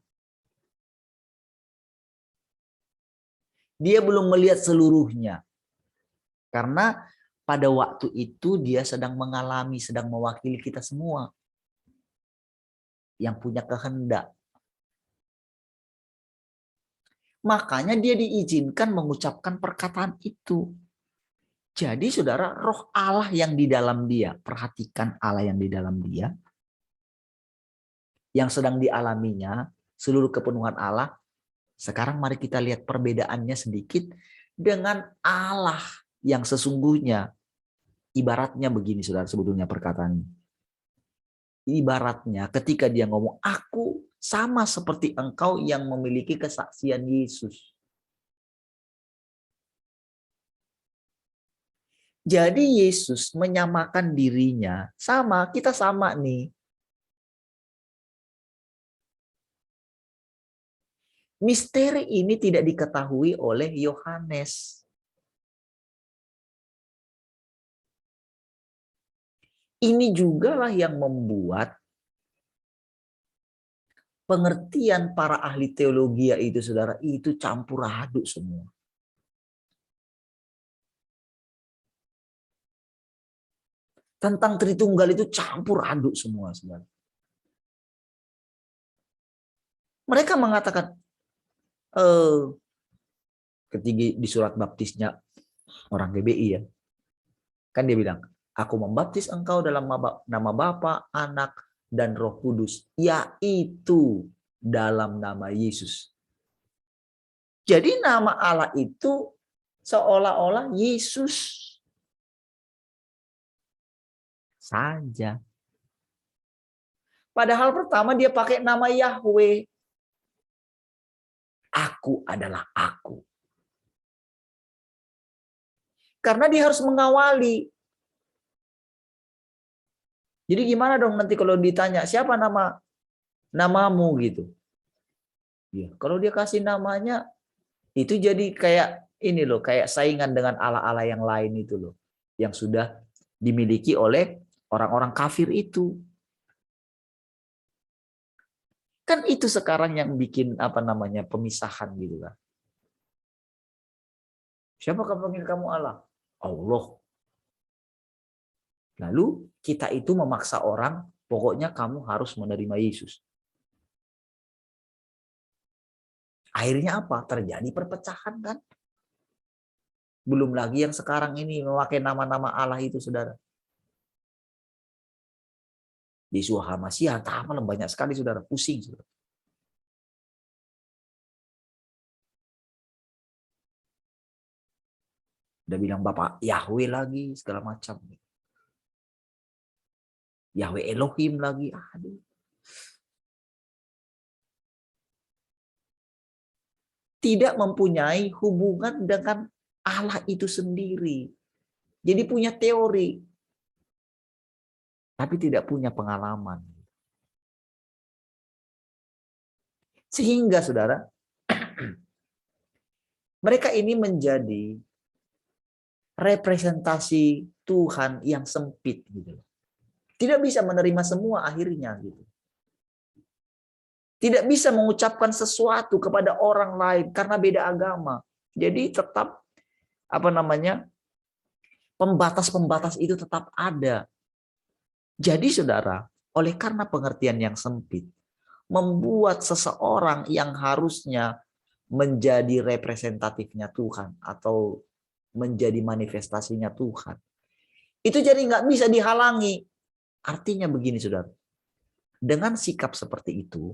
Dia belum melihat seluruhnya. Karena pada waktu itu dia sedang mengalami, sedang mewakili kita semua. Yang punya kehendak. Makanya dia diizinkan mengucapkan perkataan itu. Jadi saudara, roh Allah yang di dalam dia. Perhatikan Allah yang di dalam dia. Yang sedang dialaminya, seluruh kepenuhan Allah. Sekarang mari kita lihat perbedaannya sedikit dengan Allah yang sesungguhnya. Ibaratnya begini saudara, sebetulnya perkataan ini. Ibaratnya ketika dia ngomong, aku sama seperti engkau yang memiliki kesaksian Yesus. Jadi Yesus menyamakan dirinya sama, kita sama nih. Misteri ini tidak diketahui oleh Yohanes. Ini jugalah yang membuat pengertian para ahli teologi itu, saudara, itu campur aduk semua. Tentang Tritunggal itu campur aduk semua, saudara. Mereka mengatakan, ketika di surat baptisnya orang GBI ya, kan dia bilang, aku membaptis engkau dalam nama Bapa, Anak, dan Roh Kudus, yaitu dalam nama Yesus. Jadi nama Allah itu seolah-olah Yesus saja. Padahal pertama dia pakai nama Yahweh. Aku adalah aku. Karena dia harus mengawali. Jadi gimana dong nanti kalau ditanya siapa namamu gitu. Ya, kalau dia kasih namanya itu jadi kayak ini loh, kayak saingan dengan Allah-Allah yang lain itu loh, yang sudah dimiliki oleh orang-orang kafir itu. Kan itu sekarang yang bikin pemisahan gitu kan. Siapa panggil kamu Allah? Allah. Lalu kita itu memaksa orang, pokoknya kamu harus menerima Yesus. Akhirnya apa? Terjadi perpecahan kan? Belum lagi yang sekarang ini memakai nama-nama Allah itu, saudara. Yeshua HaMashiach, banyak sekali, saudara. Pusing, saudara. Udah bilang Bapak Yahweh lagi, segala macam. Yahweh Elohim lagi. Aduh. Tidak mempunyai hubungan dengan Allah itu sendiri. Jadi punya teori. Tapi tidak punya pengalaman. Sehingga, saudara, mereka ini menjadi representasi Tuhan yang sempit gitu. Tidak bisa menerima semua akhirnya gitu. Tidak bisa mengucapkan sesuatu kepada orang lain karena beda agama. Jadi tetap pembatas-pembatas itu tetap ada. Jadi saudara, oleh karena pengertian yang sempit, membuat seseorang yang harusnya menjadi representatifnya Tuhan atau menjadi manifestasinya Tuhan, itu jadi nggak bisa dihalangi. Artinya begini, saudara, dengan sikap seperti itu,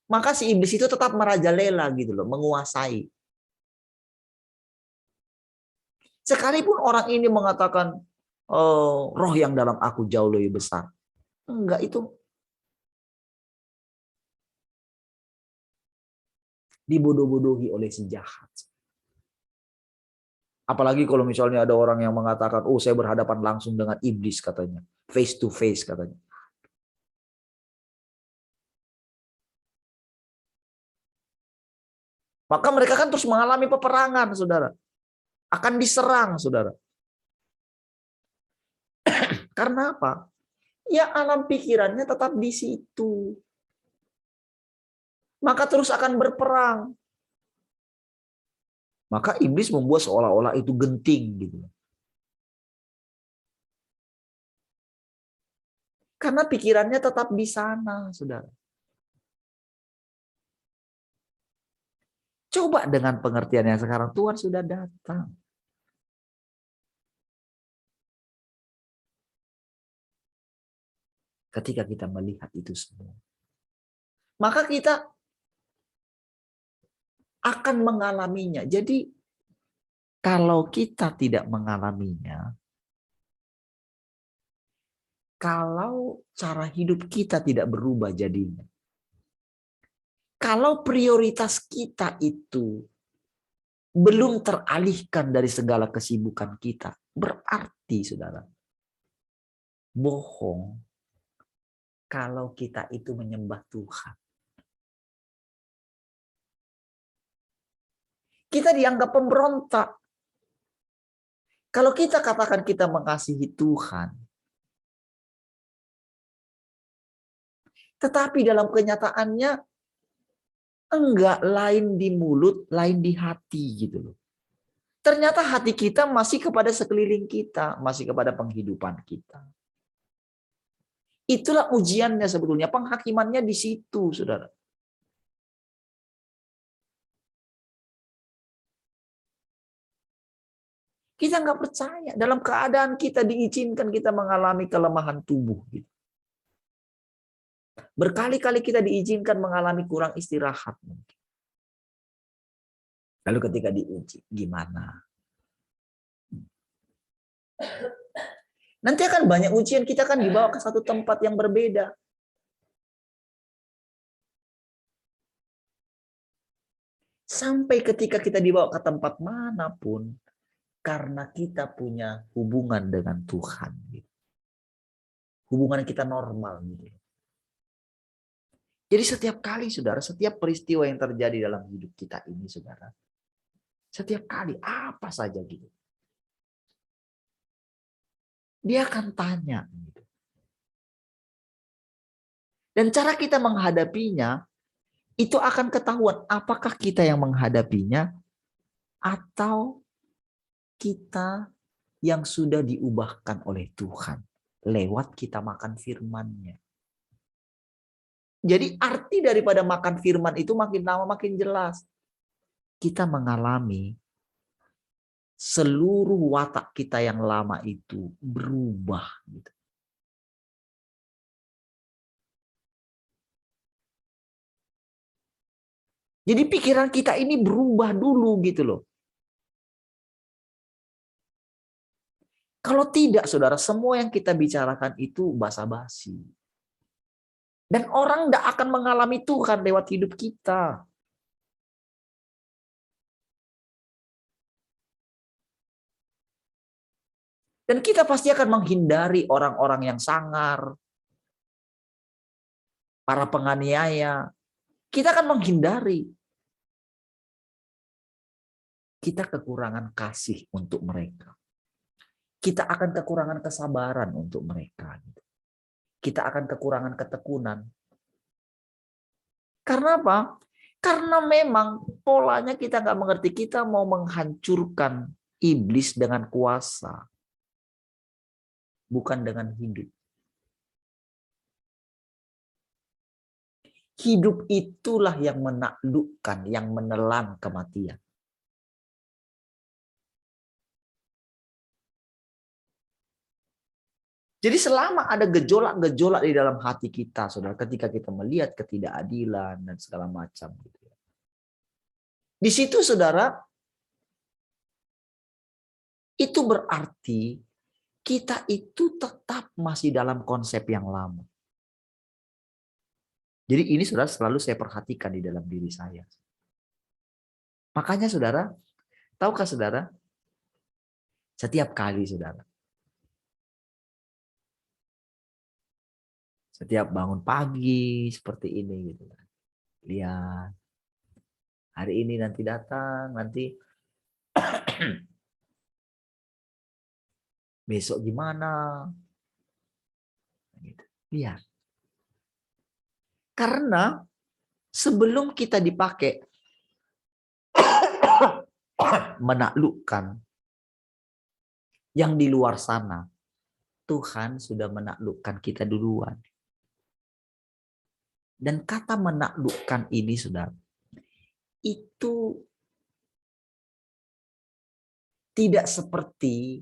maka si iblis itu tetap merajalela gitu loh, menguasai. Sekalipun orang ini mengatakan, oh, roh yang dalam aku jauh lebih besar. Enggak, itu dibodoh-bodohi oleh si jahat. Apalagi kalau misalnya ada orang yang mengatakan, oh saya berhadapan langsung dengan iblis katanya. Face to face katanya. Maka mereka kan terus mengalami peperangan, saudara. Akan diserang, saudara. Karena apa? Ya alam pikirannya tetap di situ. Maka terus akan berperang. Maka iblis membuat seolah-olah itu genting gitu. Karena pikirannya tetap di sana, saudara. Coba dengan pengertian yang sekarang, Tuhan sudah datang. Ketika kita melihat itu semua, maka kita akan mengalaminya. Jadi kalau kita tidak mengalaminya, kalau cara hidup kita tidak berubah jadinya, kalau prioritas kita itu belum teralihkan dari segala kesibukan kita, berarti saudara, bohong kalau kita itu menyembah Tuhan. Kita dianggap pemberontak. Kalau kita katakan kita mengasihi Tuhan, tetapi dalam kenyataannya enggak, lain di mulut, lain di hati gitu loh. Ternyata hati kita masih kepada sekeliling kita, masih kepada penghidupan kita. Itulah ujiannya sebetulnya, penghakimannya di situ, saudara. Kita nggak percaya dalam keadaan kita diizinkan kita mengalami kelemahan tubuh. Gitu. Berkali-kali kita diizinkan mengalami kurang istirahat. Lalu ketika diuji, gimana? Nanti akan banyak ujian, kita akan dibawa ke satu tempat yang berbeda. Sampai ketika kita dibawa ke tempat manapun, karena kita punya hubungan dengan Tuhan. Hubungan kita normal. Jadi setiap kali, saudara, setiap peristiwa yang terjadi dalam hidup kita ini, saudara, setiap kali, apa saja gitu, dia akan tanya. Gitu. Dan cara kita menghadapinya, itu akan ketahuan apakah kita yang menghadapinya atau kita yang sudah diubahkan oleh Tuhan lewat kita makan firman-Nya. Jadi arti daripada makan firman itu makin lama makin jelas. Kita mengalami seluruh watak kita yang lama itu berubah. Gitu. Jadi pikiran kita ini berubah dulu gitu loh. Kalau tidak, saudara, semua yang kita bicarakan itu basa-basi. Dan orang tidak akan mengalami Tuhan lewat hidup kita. Dan kita pasti akan menghindari orang-orang yang sangar, para penganiaya. Kita akan menghindari. Kita kekurangan kasih untuk mereka. Kita akan kekurangan kesabaran untuk mereka. Kita akan kekurangan ketekunan. Karena apa? Karena memang polanya kita nggak mengerti. Kita mau menghancurkan iblis dengan kuasa. Bukan dengan hidup. Hidup itulah yang menaklukkan, yang menelan kematian. Jadi selama ada gejolak-gejolak di dalam hati kita, saudara, ketika kita melihat ketidakadilan dan segala macam. Di situ, saudara, itu berarti kita itu tetap masih dalam konsep yang lama. Jadi ini saudara selalu saya perhatikan di dalam diri saya. Makanya saudara, tahukah saudara, setiap kali saudara, setiap bangun pagi seperti ini gitu, lihat hari ini nanti datang, nanti besok gimana, gitu. Lihat. Karena sebelum kita dipakai menaklukkan yang di luar sana, Tuhan sudah menaklukkan kita duluan. Dan kata menaklukkan ini, saudara, itu tidak seperti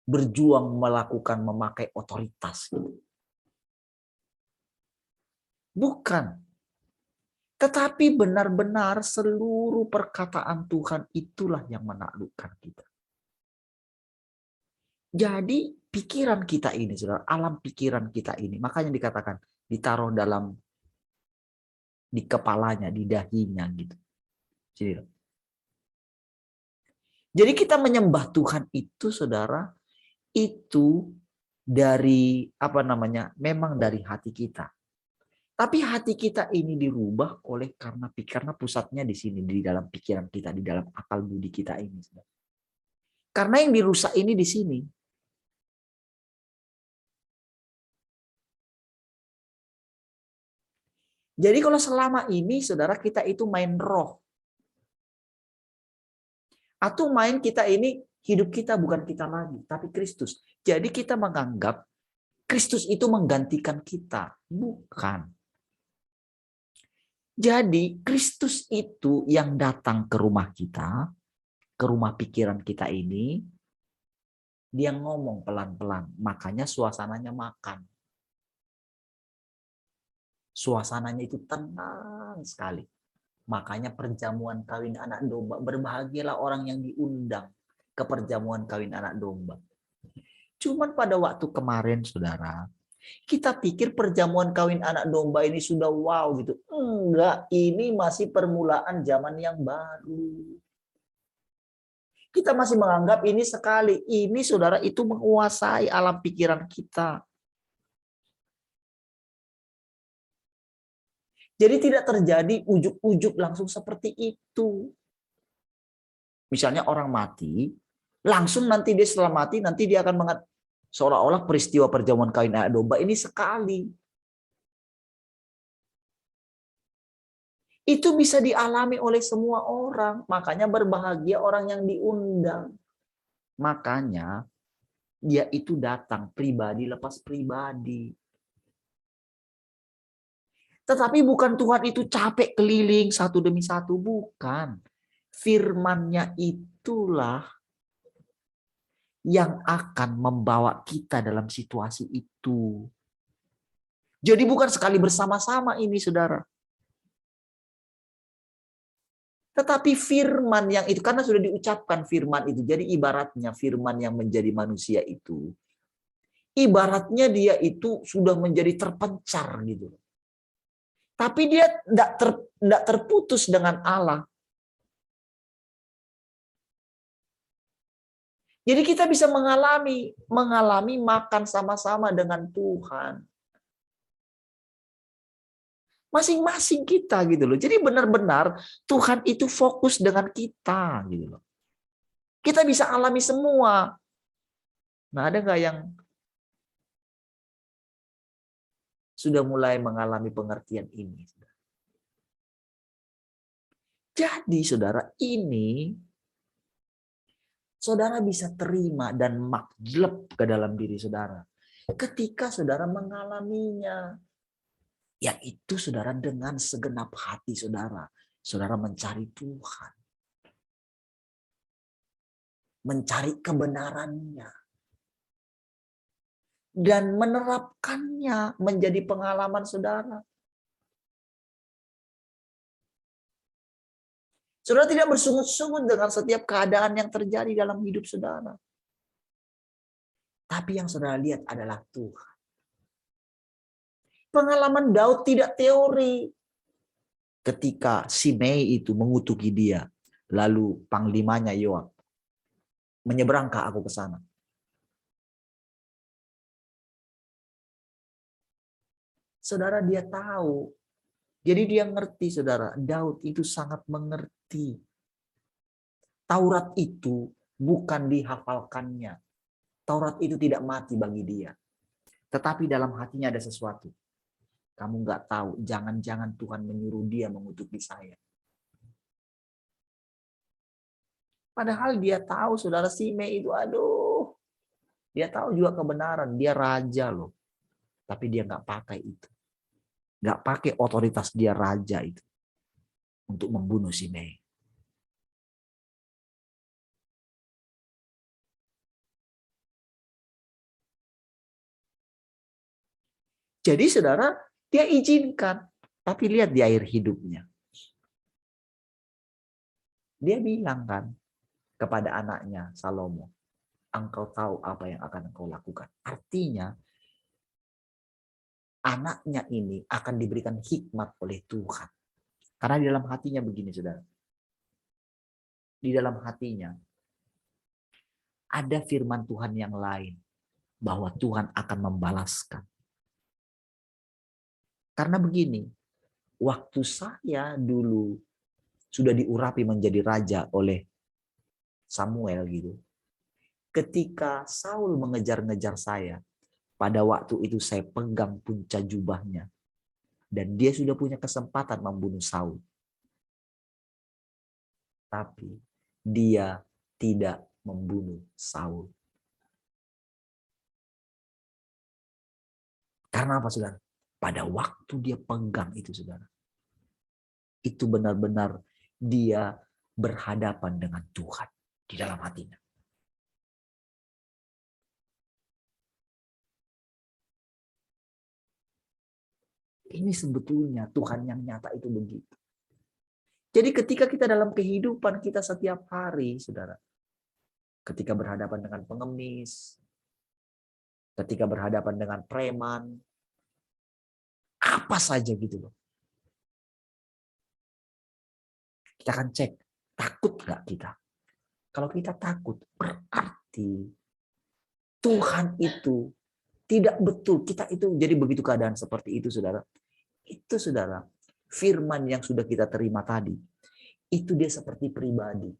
berjuang melakukan memakai otoritas. Bukan. Tetapi benar-benar seluruh perkataan Tuhan itulah yang menaklukkan kita. Jadi pikiran kita ini, saudara, alam pikiran kita ini, makanya dikatakan ditaruh dalam di kepalanya, di dahinya gitu. Jadi kita menyembah Tuhan itu, saudara, itu dari memang dari hati kita. Tapi hati kita ini dirubah karena pusatnya di sini, di dalam pikiran kita, di dalam akal budi kita ini. Karena yang dirusak ini di sini. Jadi kalau selama ini saudara kita itu main roh. Atau main kita ini hidup kita bukan kita lagi, tapi Kristus. Jadi kita menganggap Kristus itu menggantikan kita. Bukan. Jadi Kristus itu yang datang ke rumah kita, ke rumah pikiran kita ini, dia ngomong pelan-pelan. Makanya suasananya makan. Suasananya itu tenang sekali. Makanya perjamuan kawin anak domba. Berbahagialah orang yang diundang ke perjamuan kawin anak domba. Cuman pada waktu kemarin, saudara, kita pikir perjamuan kawin anak domba ini sudah wow gitu. Enggak, ini masih permulaan zaman yang baru. Kita masih menganggap ini sekali. Ini saudara itu menguasai alam pikiran kita. Jadi tidak terjadi ujuk-ujuk langsung seperti itu. Misalnya orang mati, langsung nanti dia setelah mati, nanti dia akan mengatakan seolah-olah peristiwa perjamuan kawin anak domba ini sekali. Itu bisa dialami oleh semua orang. Makanya berbahagia orang yang diundang. Makanya dia itu datang pribadi lepas pribadi. Tetapi bukan Tuhan itu capek keliling satu demi satu. Bukan. Firman-Nya itulah yang akan membawa kita dalam situasi itu. Jadi bukan sekali bersama-sama ini, saudara. Tetapi firman yang itu, karena sudah diucapkan firman itu, jadi ibaratnya firman yang menjadi manusia itu, ibaratnya dia itu sudah menjadi terpencar gitu. Tapi dia tidak terputus dengan Allah. Jadi kita bisa mengalami makan sama-sama dengan Tuhan. Masing-masing kita gitu loh. Jadi benar-benar Tuhan itu fokus dengan kita gitu loh. Kita bisa alami semua. Nah, ada nggak yang sudah mulai mengalami pengertian ini? Jadi saudara, ini saudara bisa terima dan magleb ke dalam diri saudara. Ketika saudara mengalaminya. Yaitu saudara dengan segenap hati saudara. Saudara mencari Tuhan. Mencari kebenarannya. Dan menerapkannya menjadi pengalaman saudara. Saudara tidak bersungut-sungut dengan setiap keadaan yang terjadi dalam hidup saudara. Tapi yang saudara lihat adalah Tuhan. Pengalaman Daud tidak teori. Ketika Simei itu mengutuki dia, lalu panglimanya Yoab, menyeberangkah aku ke sana? Saudara, dia tahu. Jadi dia ngerti, saudara. Daud itu sangat mengerti. Taurat itu bukan dihafalkannya. Taurat itu tidak mati bagi dia. Tetapi dalam hatinya ada sesuatu. Kamu nggak tahu, jangan-jangan Tuhan menyuruh dia mengutuki saya. Padahal dia tahu, saudara, Simei itu, aduh. Dia tahu juga kebenaran, dia raja loh. Tapi dia nggak pakai itu. Nggak pakai otoritas dia raja itu untuk membunuh Simei. Jadi saudara, dia izinkan. Tapi lihat di akhir hidupnya. Dia bilang kan kepada anaknya Salomo, engkau tahu apa yang akan engkau lakukan. Artinya, anaknya ini akan diberikan hikmat oleh Tuhan. Karena di dalam hatinya begini, saudara. Di dalam hatinya ada firman Tuhan yang lain. Bahwa Tuhan akan membalaskan. Karena begini, waktu saya dulu sudah diurapi menjadi raja oleh Samuel gitu. Ketika Saul mengejar-ngejar saya, pada waktu itu saya pegang punca jubahnya. Dan dia sudah punya kesempatan membunuh Saul. Tapi dia tidak membunuh Saul. Karena apa, saudara? Pada waktu dia pegang itu, saudara. Itu benar-benar dia berhadapan dengan Tuhan di dalam hatinya. Ini sebetulnya Tuhan yang nyata itu begitu. Jadi ketika kita dalam kehidupan kita setiap hari, saudara. Ketika berhadapan dengan pengemis, ketika berhadapan dengan preman, apa saja gitu loh. Kita akan cek, takut nggak kita? Kalau kita takut, berarti Tuhan itu tidak betul. Kita itu jadi begitu keadaan seperti itu, saudara. Itu, saudara, firman yang sudah kita terima tadi, itu dia seperti pribadi.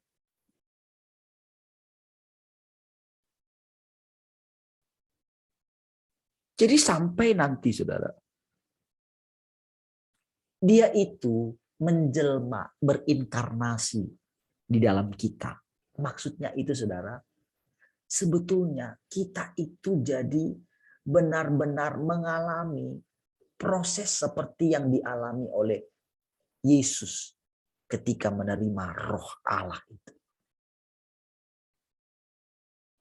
Jadi sampai nanti, saudara, dia itu menjelma, berinkarnasi di dalam kita. Maksudnya itu, saudara, sebetulnya kita itu jadi benar-benar mengalami proses seperti yang dialami oleh Yesus ketika menerima roh Allah itu.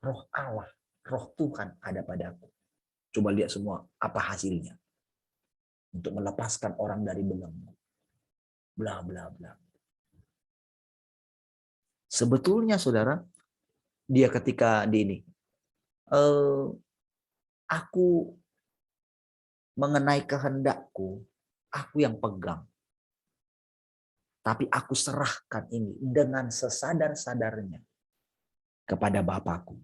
Roh Allah, roh Tuhan ada padaku. Coba lihat semua apa hasilnya. Untuk melepaskan orang dari belenggu. Bla bla bla. Sebetulnya, saudara, dia ketika di ini, aku mengenai kehendakku, aku yang pegang. Tapi aku serahkan ini dengan sesadar-sadarnya kepada Bapakku.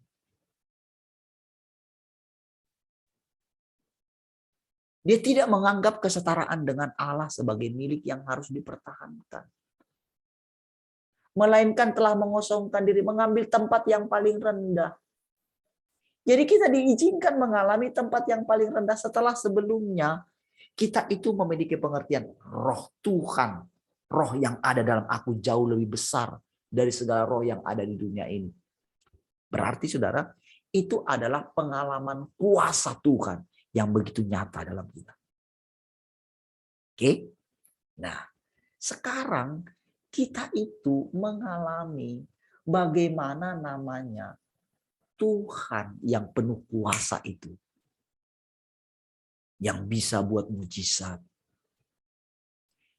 Dia tidak menganggap kesetaraan dengan Allah sebagai milik yang harus dipertahankan. Melainkan telah mengosongkan diri, mengambil tempat yang paling rendah. Jadi kita diizinkan mengalami tempat yang paling rendah setelah sebelumnya kita itu memiliki pengertian roh Tuhan, roh yang ada dalam aku jauh lebih besar dari segala roh yang ada di dunia ini. Berarti, saudara, itu adalah pengalaman kuasa Tuhan yang begitu nyata dalam kita. Oke? Nah, sekarang kita itu mengalami bagaimana namanya Tuhan yang penuh kuasa itu. Yang bisa buat mujizat.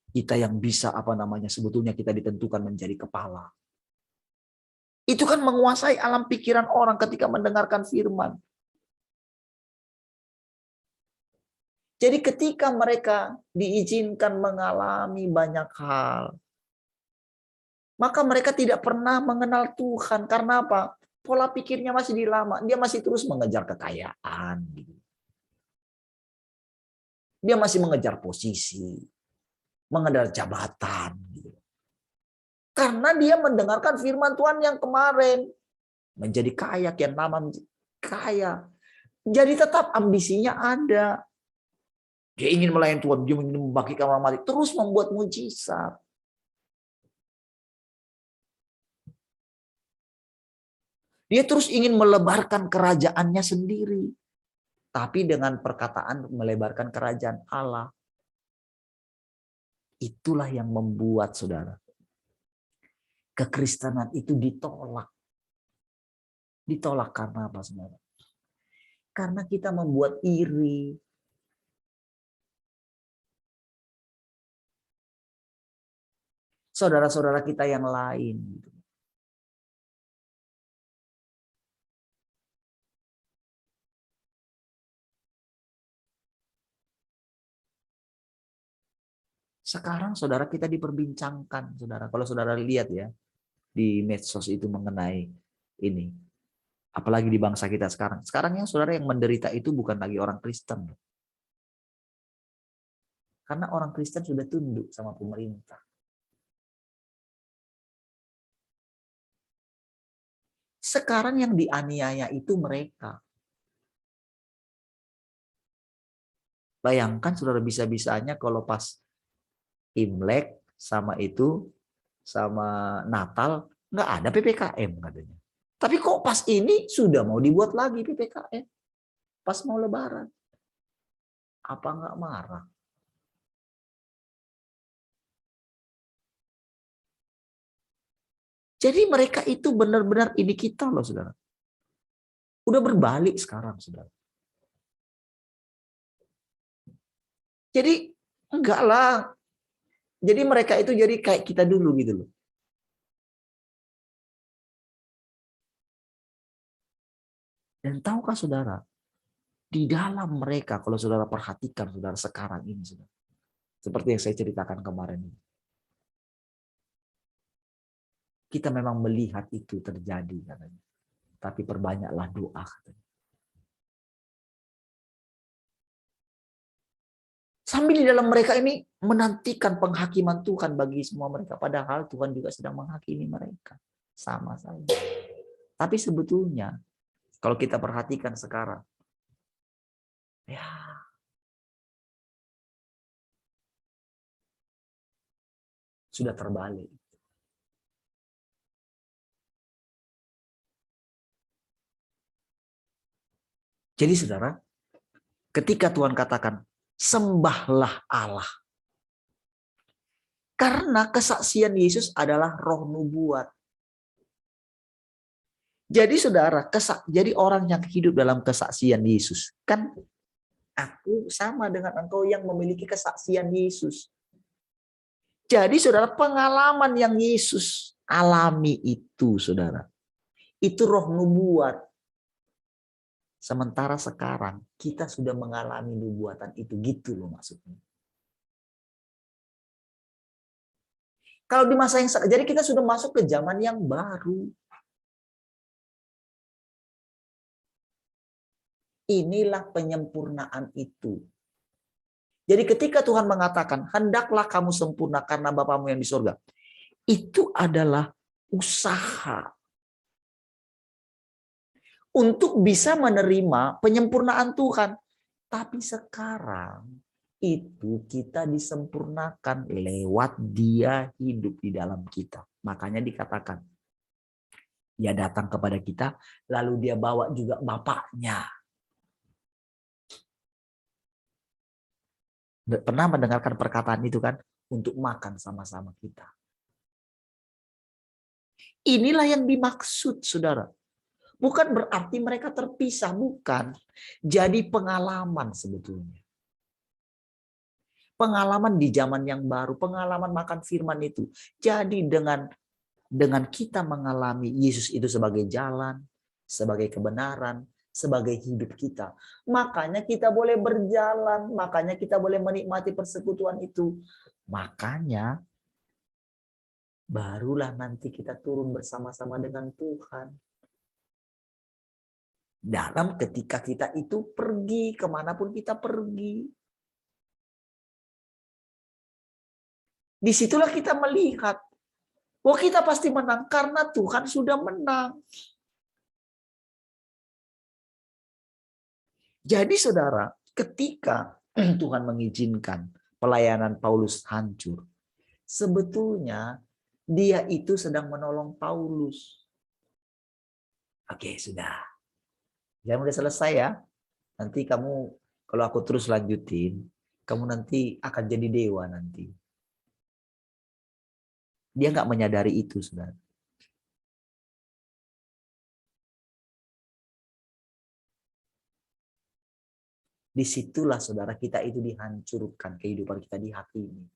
Kita yang bisa sebetulnya kita ditentukan menjadi kepala. Itu kan menguasai alam pikiran orang ketika mendengarkan firman. Jadi ketika mereka diizinkan mengalami banyak hal, maka mereka tidak pernah mengenal Tuhan. Karena apa? Pola pikirnya masih lama. Dia masih terus mengejar kekayaan. Dia masih mengejar posisi, mengejar jabatan. Karena dia mendengarkan firman Tuhan yang kemarin. Menjadi kaya, kian lama kaya. Jadi tetap ambisinya ada. Dia ingin melayani Tuhan, dia ingin membagikan orang mati, terus membuat mujizat. Dia terus ingin melebarkan kerajaannya sendiri. Tapi dengan perkataan melebarkan kerajaan Allah. Itulah yang membuat, saudara, kekristenan itu ditolak. Ditolak karena apa, saudara? Karena kita membuat iri. Saudara-saudara kita yang lain. Sekarang saudara kita diperbincangkan, saudara. Kalau saudara lihat ya di medsos itu mengenai ini. Apalagi di bangsa kita sekarang. Sekarang yang saudara yang menderita itu bukan lagi orang Kristen. Karena orang Kristen sudah tunduk sama pemerintah. Sekarang yang dianiaya itu mereka. Bayangkan saudara bisa-bisanya kalau pas Imlek sama Natal nggak ada PPKM katanya. Tapi kok pas ini sudah mau dibuat lagi PPKM? Pas mau Lebaran. Apa nggak marah? Jadi mereka itu benar-benar ini kita loh, saudara. Udah berbalik sekarang, saudara. Jadi enggak lah. Jadi mereka itu jadi kayak kita dulu gitu loh. Dan tahukah saudara, di dalam mereka kalau saudara perhatikan saudara sekarang ini, saudara, seperti yang saya ceritakan kemarin ini. Kita memang melihat itu terjadi katanya. Tapi perbanyaklah doa katanya. Sambil di dalam mereka ini menantikan penghakiman Tuhan bagi semua mereka. Padahal Tuhan juga sedang menghakimi mereka. Sama saja. Tapi sebetulnya kalau kita perhatikan sekarang. Ya. Sudah terbalik. Jadi saudara, ketika Tuhan katakan, sembahlah Allah. Karena kesaksian Yesus adalah roh nubuat. Jadi saudara, jadi orang yang hidup dalam kesaksian Yesus. Kan aku sama dengan engkau yang memiliki kesaksian Yesus. Jadi saudara, pengalaman yang Yesus alami itu saudara. Itu roh nubuat. Sementara sekarang kita sudah mengalami nubuatan itu, gitu loh maksudnya. Kalau di masa yang jadi kita sudah masuk ke zaman yang baru. Inilah penyempurnaan itu. Jadi ketika Tuhan mengatakan, hendaklah kamu sempurna karena Bapamu yang di surga. Itu adalah usaha untuk bisa menerima penyempurnaan Tuhan. Tapi sekarang itu kita disempurnakan lewat Dia hidup di dalam kita. Makanya dikatakan, Dia datang kepada kita, lalu Dia bawa juga Bapaknya. Pernah mendengarkan perkataan itu kan? Untuk makan sama-sama kita. Inilah yang dimaksud, saudara. Bukan berarti mereka terpisah, bukan. Jadi pengalaman sebetulnya. Pengalaman di zaman yang baru, pengalaman makan firman itu. Jadi dengan kita mengalami Yesus itu sebagai jalan, sebagai kebenaran, sebagai hidup kita. Makanya kita boleh berjalan, makanya kita boleh menikmati persekutuan itu. Makanya barulah nanti kita turun bersama-sama dengan Tuhan. Dalam ketika kita itu pergi, kemanapun kita pergi. Disitulah kita melihat, wah kita pasti menang karena Tuhan sudah menang. Jadi saudara, ketika Tuhan mengizinkan pelayanan Paulus hancur, sebetulnya dia itu sedang menolong Paulus. Oke, sudah. Jangan udah selesai ya. Nanti kamu, kalau aku terus lanjutin, kamu nanti akan jadi dewa nanti. Dia nggak menyadari itu, saudara. Disitulah saudara kita itu dihancurkan kehidupan kita di hati ini.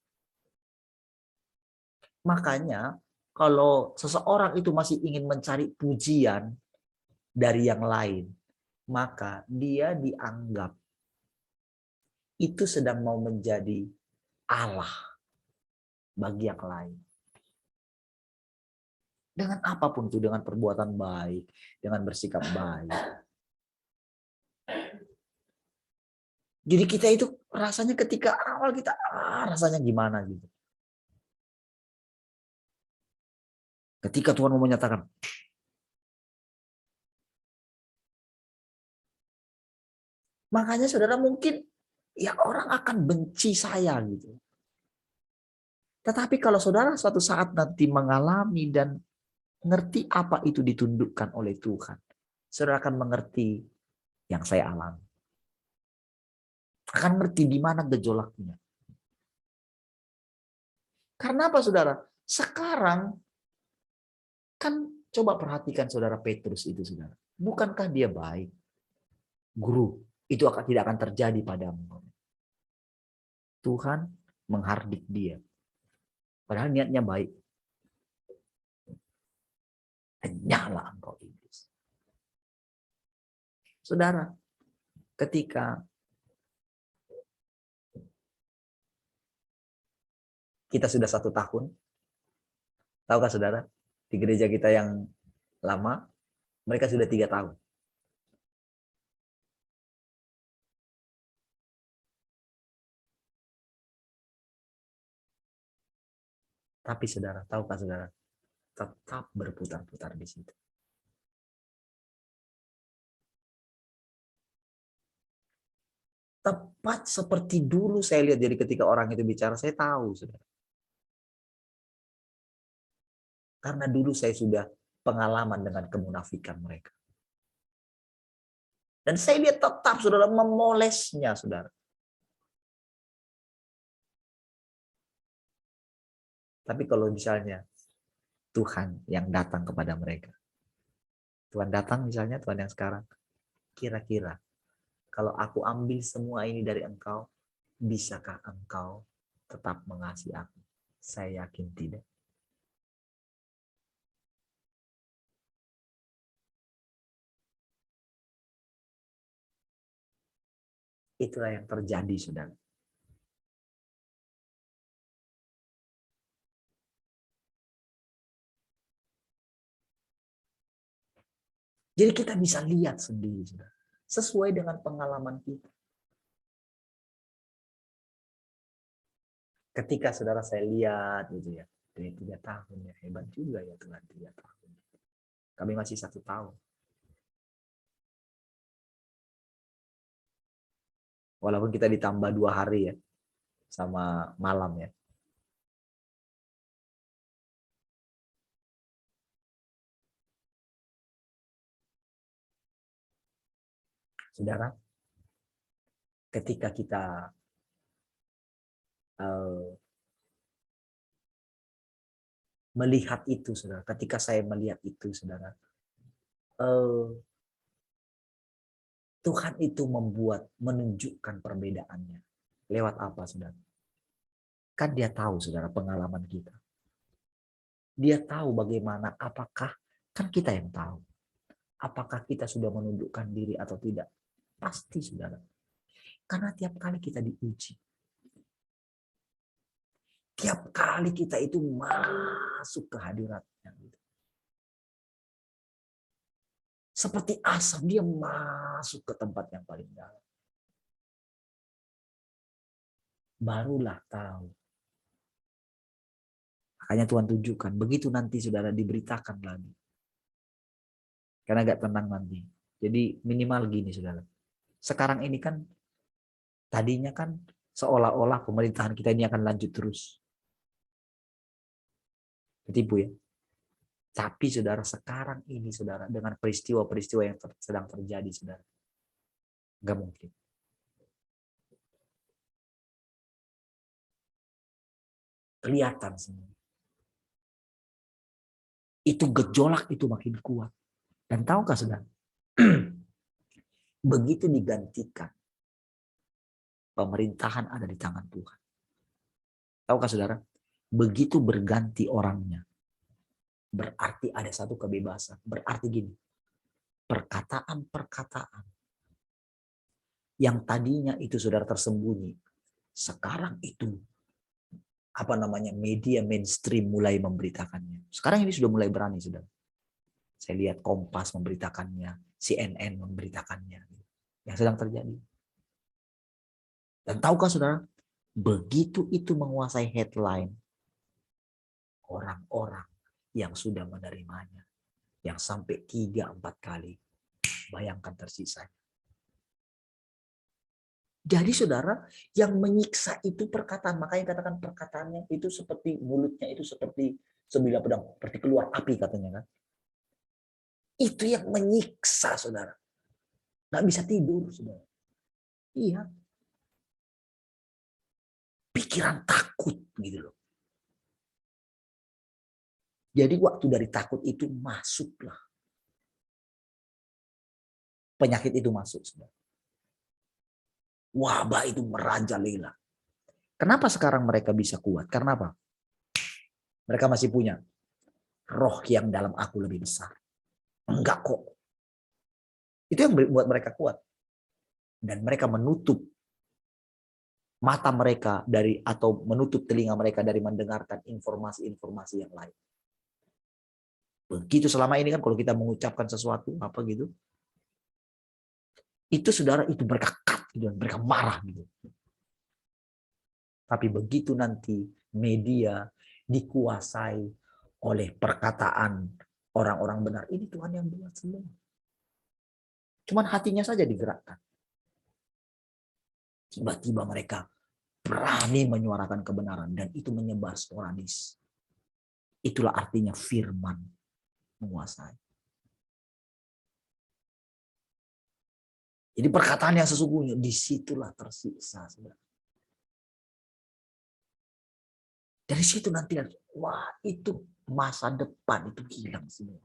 Makanya kalau seseorang itu masih ingin mencari pujian dari yang lain, maka dia dianggap itu sedang mau menjadi Allah bagi yang lain. Dengan apapun itu, dengan perbuatan baik, dengan bersikap baik. Jadi kita itu rasanya ketika awal kita rasanya gimana gitu. Ketika Tuhan mau menyatakan, makanya saudara mungkin ya orang akan benci saya gitu. Tetapi kalau saudara suatu saat nanti mengalami dan ngerti apa itu ditundukkan oleh Tuhan, saudara akan mengerti yang saya alami. Akan mengerti di mana gejolaknya. Karena apa saudara? Sekarang kan coba perhatikan saudara Petrus itu saudara. Bukankah dia baik? Guru, itu tidak akan terjadi padamu. Tuhan menghardik dia. Padahal niatnya baik. Nyala engkau iblis. Saudara, ketika kita sudah 1 tahun, tahukah saudara, di gereja kita yang lama, mereka sudah 3 tahun. Tapi saudara, tahukah saudara, tetap berputar-putar di situ. Tepat seperti dulu saya lihat, jadi ketika orang itu bicara, saya tahu, saudara. Karena dulu saya sudah pengalaman dengan kemunafikan mereka. Dan saya lihat tetap, saudara, memolesnya, saudara. Tapi kalau misalnya Tuhan yang datang kepada mereka, Tuhan datang misalnya, Tuhan yang sekarang, kira-kira kalau aku ambil semua ini dari engkau, bisakah engkau tetap mengasihi aku? Saya yakin tidak. Itulah yang terjadi, saudara. Jadi kita bisa lihat sendiri, saudara. Sesuai dengan pengalaman kita. Ketika saudara saya lihat gitu ya, dari 3 tahun ya, hebat juga ya Tuhan 3 tahun. Kami masih 1 tahun. Walaupun kita ditambah 2 hari ya, sama malam ya. Saudara, ketika kita melihat itu, saudara, ketika saya melihat itu, saudara, Tuhan itu menunjukkan perbedaannya. Lewat apa, saudara? Kan dia tahu, saudara, pengalaman kita. Dia tahu bagaimana, apakah, kan kita yang tahu. Apakah kita sudah menundukkan diri atau tidak. Pasti, saudara. Karena tiap kali kita diuji. Tiap kali kita itu masuk ke hadiratnya. Seperti asap, dia masuk ke tempat yang paling dalam. Barulah tahu. Makanya Tuhan tunjukkan, begitu nanti saudara diberitakan lagi. Karena agak tenang nanti. Jadi minimal gini, saudara. Sekarang ini kan, tadinya kan seolah-olah pemerintahan kita ini akan lanjut terus. Ketipu ya. Tapi saudara, sekarang ini saudara, dengan peristiwa-peristiwa yang sedang terjadi, saudara, nggak mungkin. Kelihatan semua. Itu gejolak itu makin kuat. Dan tahukah saudara, begitu digantikan, pemerintahan ada di tangan Tuhan. Tahukah saudara, begitu berganti orangnya, berarti ada satu kebebasan. Berarti gini, perkataan-perkataan yang tadinya itu saudara tersembunyi, sekarang itu media mainstream mulai memberitakannya. Sekarang ini sudah mulai berani, saudara. Saya lihat Kompas memberitakannya, CNN memberitakannya, yang sedang terjadi. Dan tahukah saudara, begitu itu menguasai headline, orang-orang yang sudah menerimanya, yang sampai 3-4 kali, bayangkan tersisanya. Jadi saudara, yang menyiksa itu perkataan. Makanya katakan perkataannya itu seperti, mulutnya itu seperti sebilah pedang, seperti keluar api katanya kan. Itu yang menyiksa saudara. Nggak bisa tidur saudara. Iya. Pikiran takut gitu loh. Jadi waktu dari takut itu masuklah. Penyakit itu masuk saudara. Wabah itu merajalela. Kenapa sekarang mereka bisa kuat? Karena apa? Mereka masih punya roh yang dalam aku lebih besar. Enggak kok. Itu yang membuat mereka kuat. Dan mereka menutup mata mereka dari, atau menutup telinga mereka dari mendengarkan informasi-informasi yang lain. Begitu selama ini kan kalau kita mengucapkan sesuatu apa gitu, itu saudara, itu mereka cut gitu, mereka marah gitu. Tapi begitu nanti media dikuasai oleh perkataan orang-orang benar, ini Tuhan yang buat semua. Cuman hatinya saja digerakkan. Tiba-tiba mereka berani menyuarakan kebenaran dan itu menyebar sporadis. Itulah artinya firman menguasai. Jadi perkataan yang sesungguhnya disitulah tersiksa. Dari situ nanti, wah itu masa depan itu hilang semua.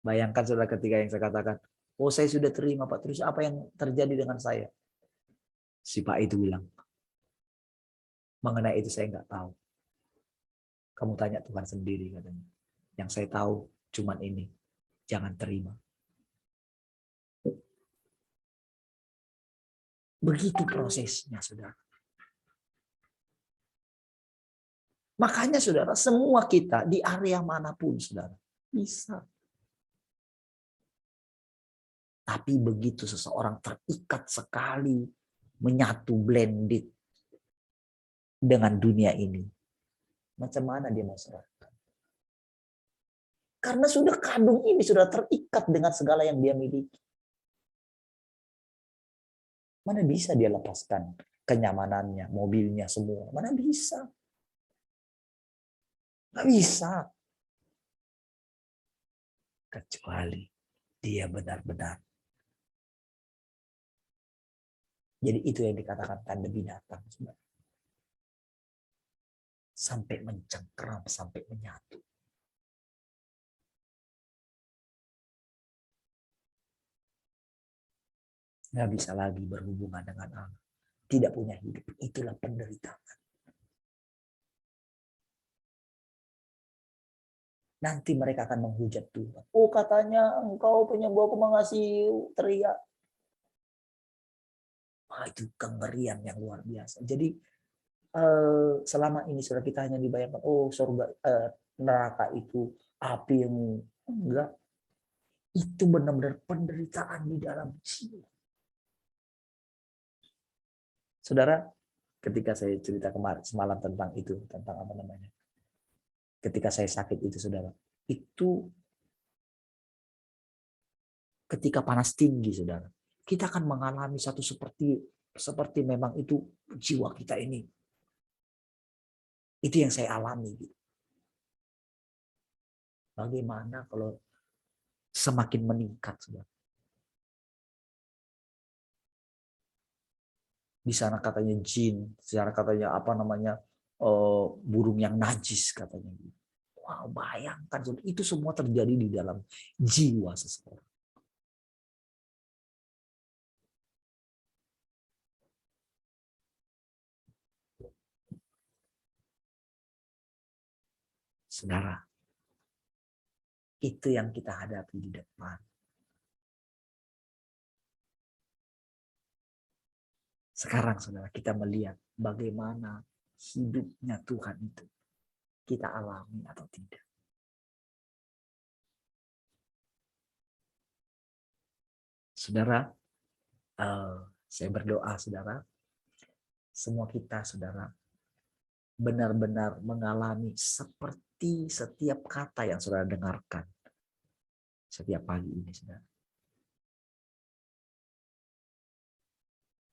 Bayangkan saudara ketika yang saya katakan, oh saya sudah terima Pak, terus apa yang terjadi dengan saya? Si Pak itu bilang, mengenai itu saya nggak tahu. Kamu tanya Tuhan sendiri katanya. Yang saya tahu cuman ini, jangan terima. Begitu prosesnya, saudara. Makanya, saudara, semua kita di area manapun, saudara, bisa. Tapi begitu seseorang terikat sekali, menyatu, blended dengan dunia ini, macam mana dia mau serahkan? Karena sudah kandung ini sudah terikat dengan segala yang dia miliki. Mana bisa dia lepaskan kenyamanannya, mobilnya semua. Mana bisa? Nggak bisa. Kecuali dia benar-benar. Jadi itu yang dikatakan tanda binatang. Sampai mencengkeram, sampai menyatu. nggak bisa lagi berhubungan dengan Allah, tidak punya hidup. Itulah penderitaan. Nanti mereka akan menghujat Tuhan. Oh, katanya engkau penyembuhku mengasihi, teriak. Itu kengerian yang luar biasa. Jadi selama ini sudah kita hanya dibayangkan, oh surga, neraka itu api yang enggak. Itu benar-benar penderitaan di dalam jiwa. Saudara, ketika saya cerita kemarin semalam tentang itu, tentang apa namanya, ketika saya sakit itu, saudara, itu ketika panas tinggi, saudara, kita akan mengalami satu seperti memang itu jiwa kita ini. Itu yang saya alami. Bagaimana kalau semakin meningkat, saudara? Di sana katanya jin, di sana katanya apa namanya, burung yang najis katanya. Wow, bayangkan, itu semua terjadi di dalam jiwa seseorang. Saudara, itu yang kita hadapi di depan. Sekarang, saudara, kita melihat bagaimana hidupnya Tuhan itu kita alami atau tidak. Saudara, saya berdoa, saudara, semua kita, saudara, benar-benar mengalami seperti setiap kata yang saudara dengarkan setiap pagi ini, saudara.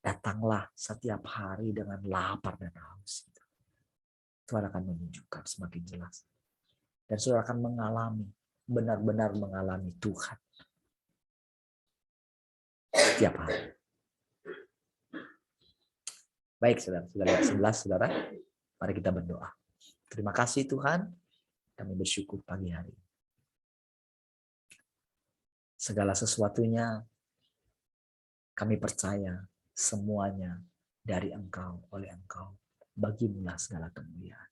Datanglah setiap hari dengan lapar dan haus. Tuhan akan menunjukkan semakin jelas. Dan saudara akan mengalami, benar-benar mengalami Tuhan setiap hari. Baik, saudara, sudah lihat 11, saudara. Mari kita berdoa. Terima kasih Tuhan, kami bersyukur pagi hari. Segala sesuatunya kami percaya semuanya dari Engkau, oleh Engkau. Bagimulah segala kemuliaan.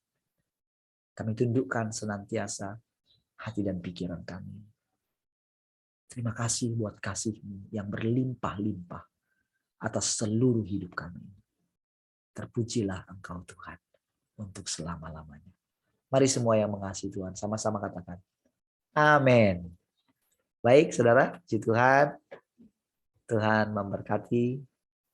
Kami tundukkan senantiasa hati dan pikiran kami. Terima kasih buat kasih-Mu yang berlimpah-limpah atas seluruh hidup kami. Terpujilah Engkau Tuhan untuk selama-lamanya. Mari semua yang mengasihi Tuhan sama-sama katakan amin. Baik saudara, puji Tuhan. Tuhan memberkati.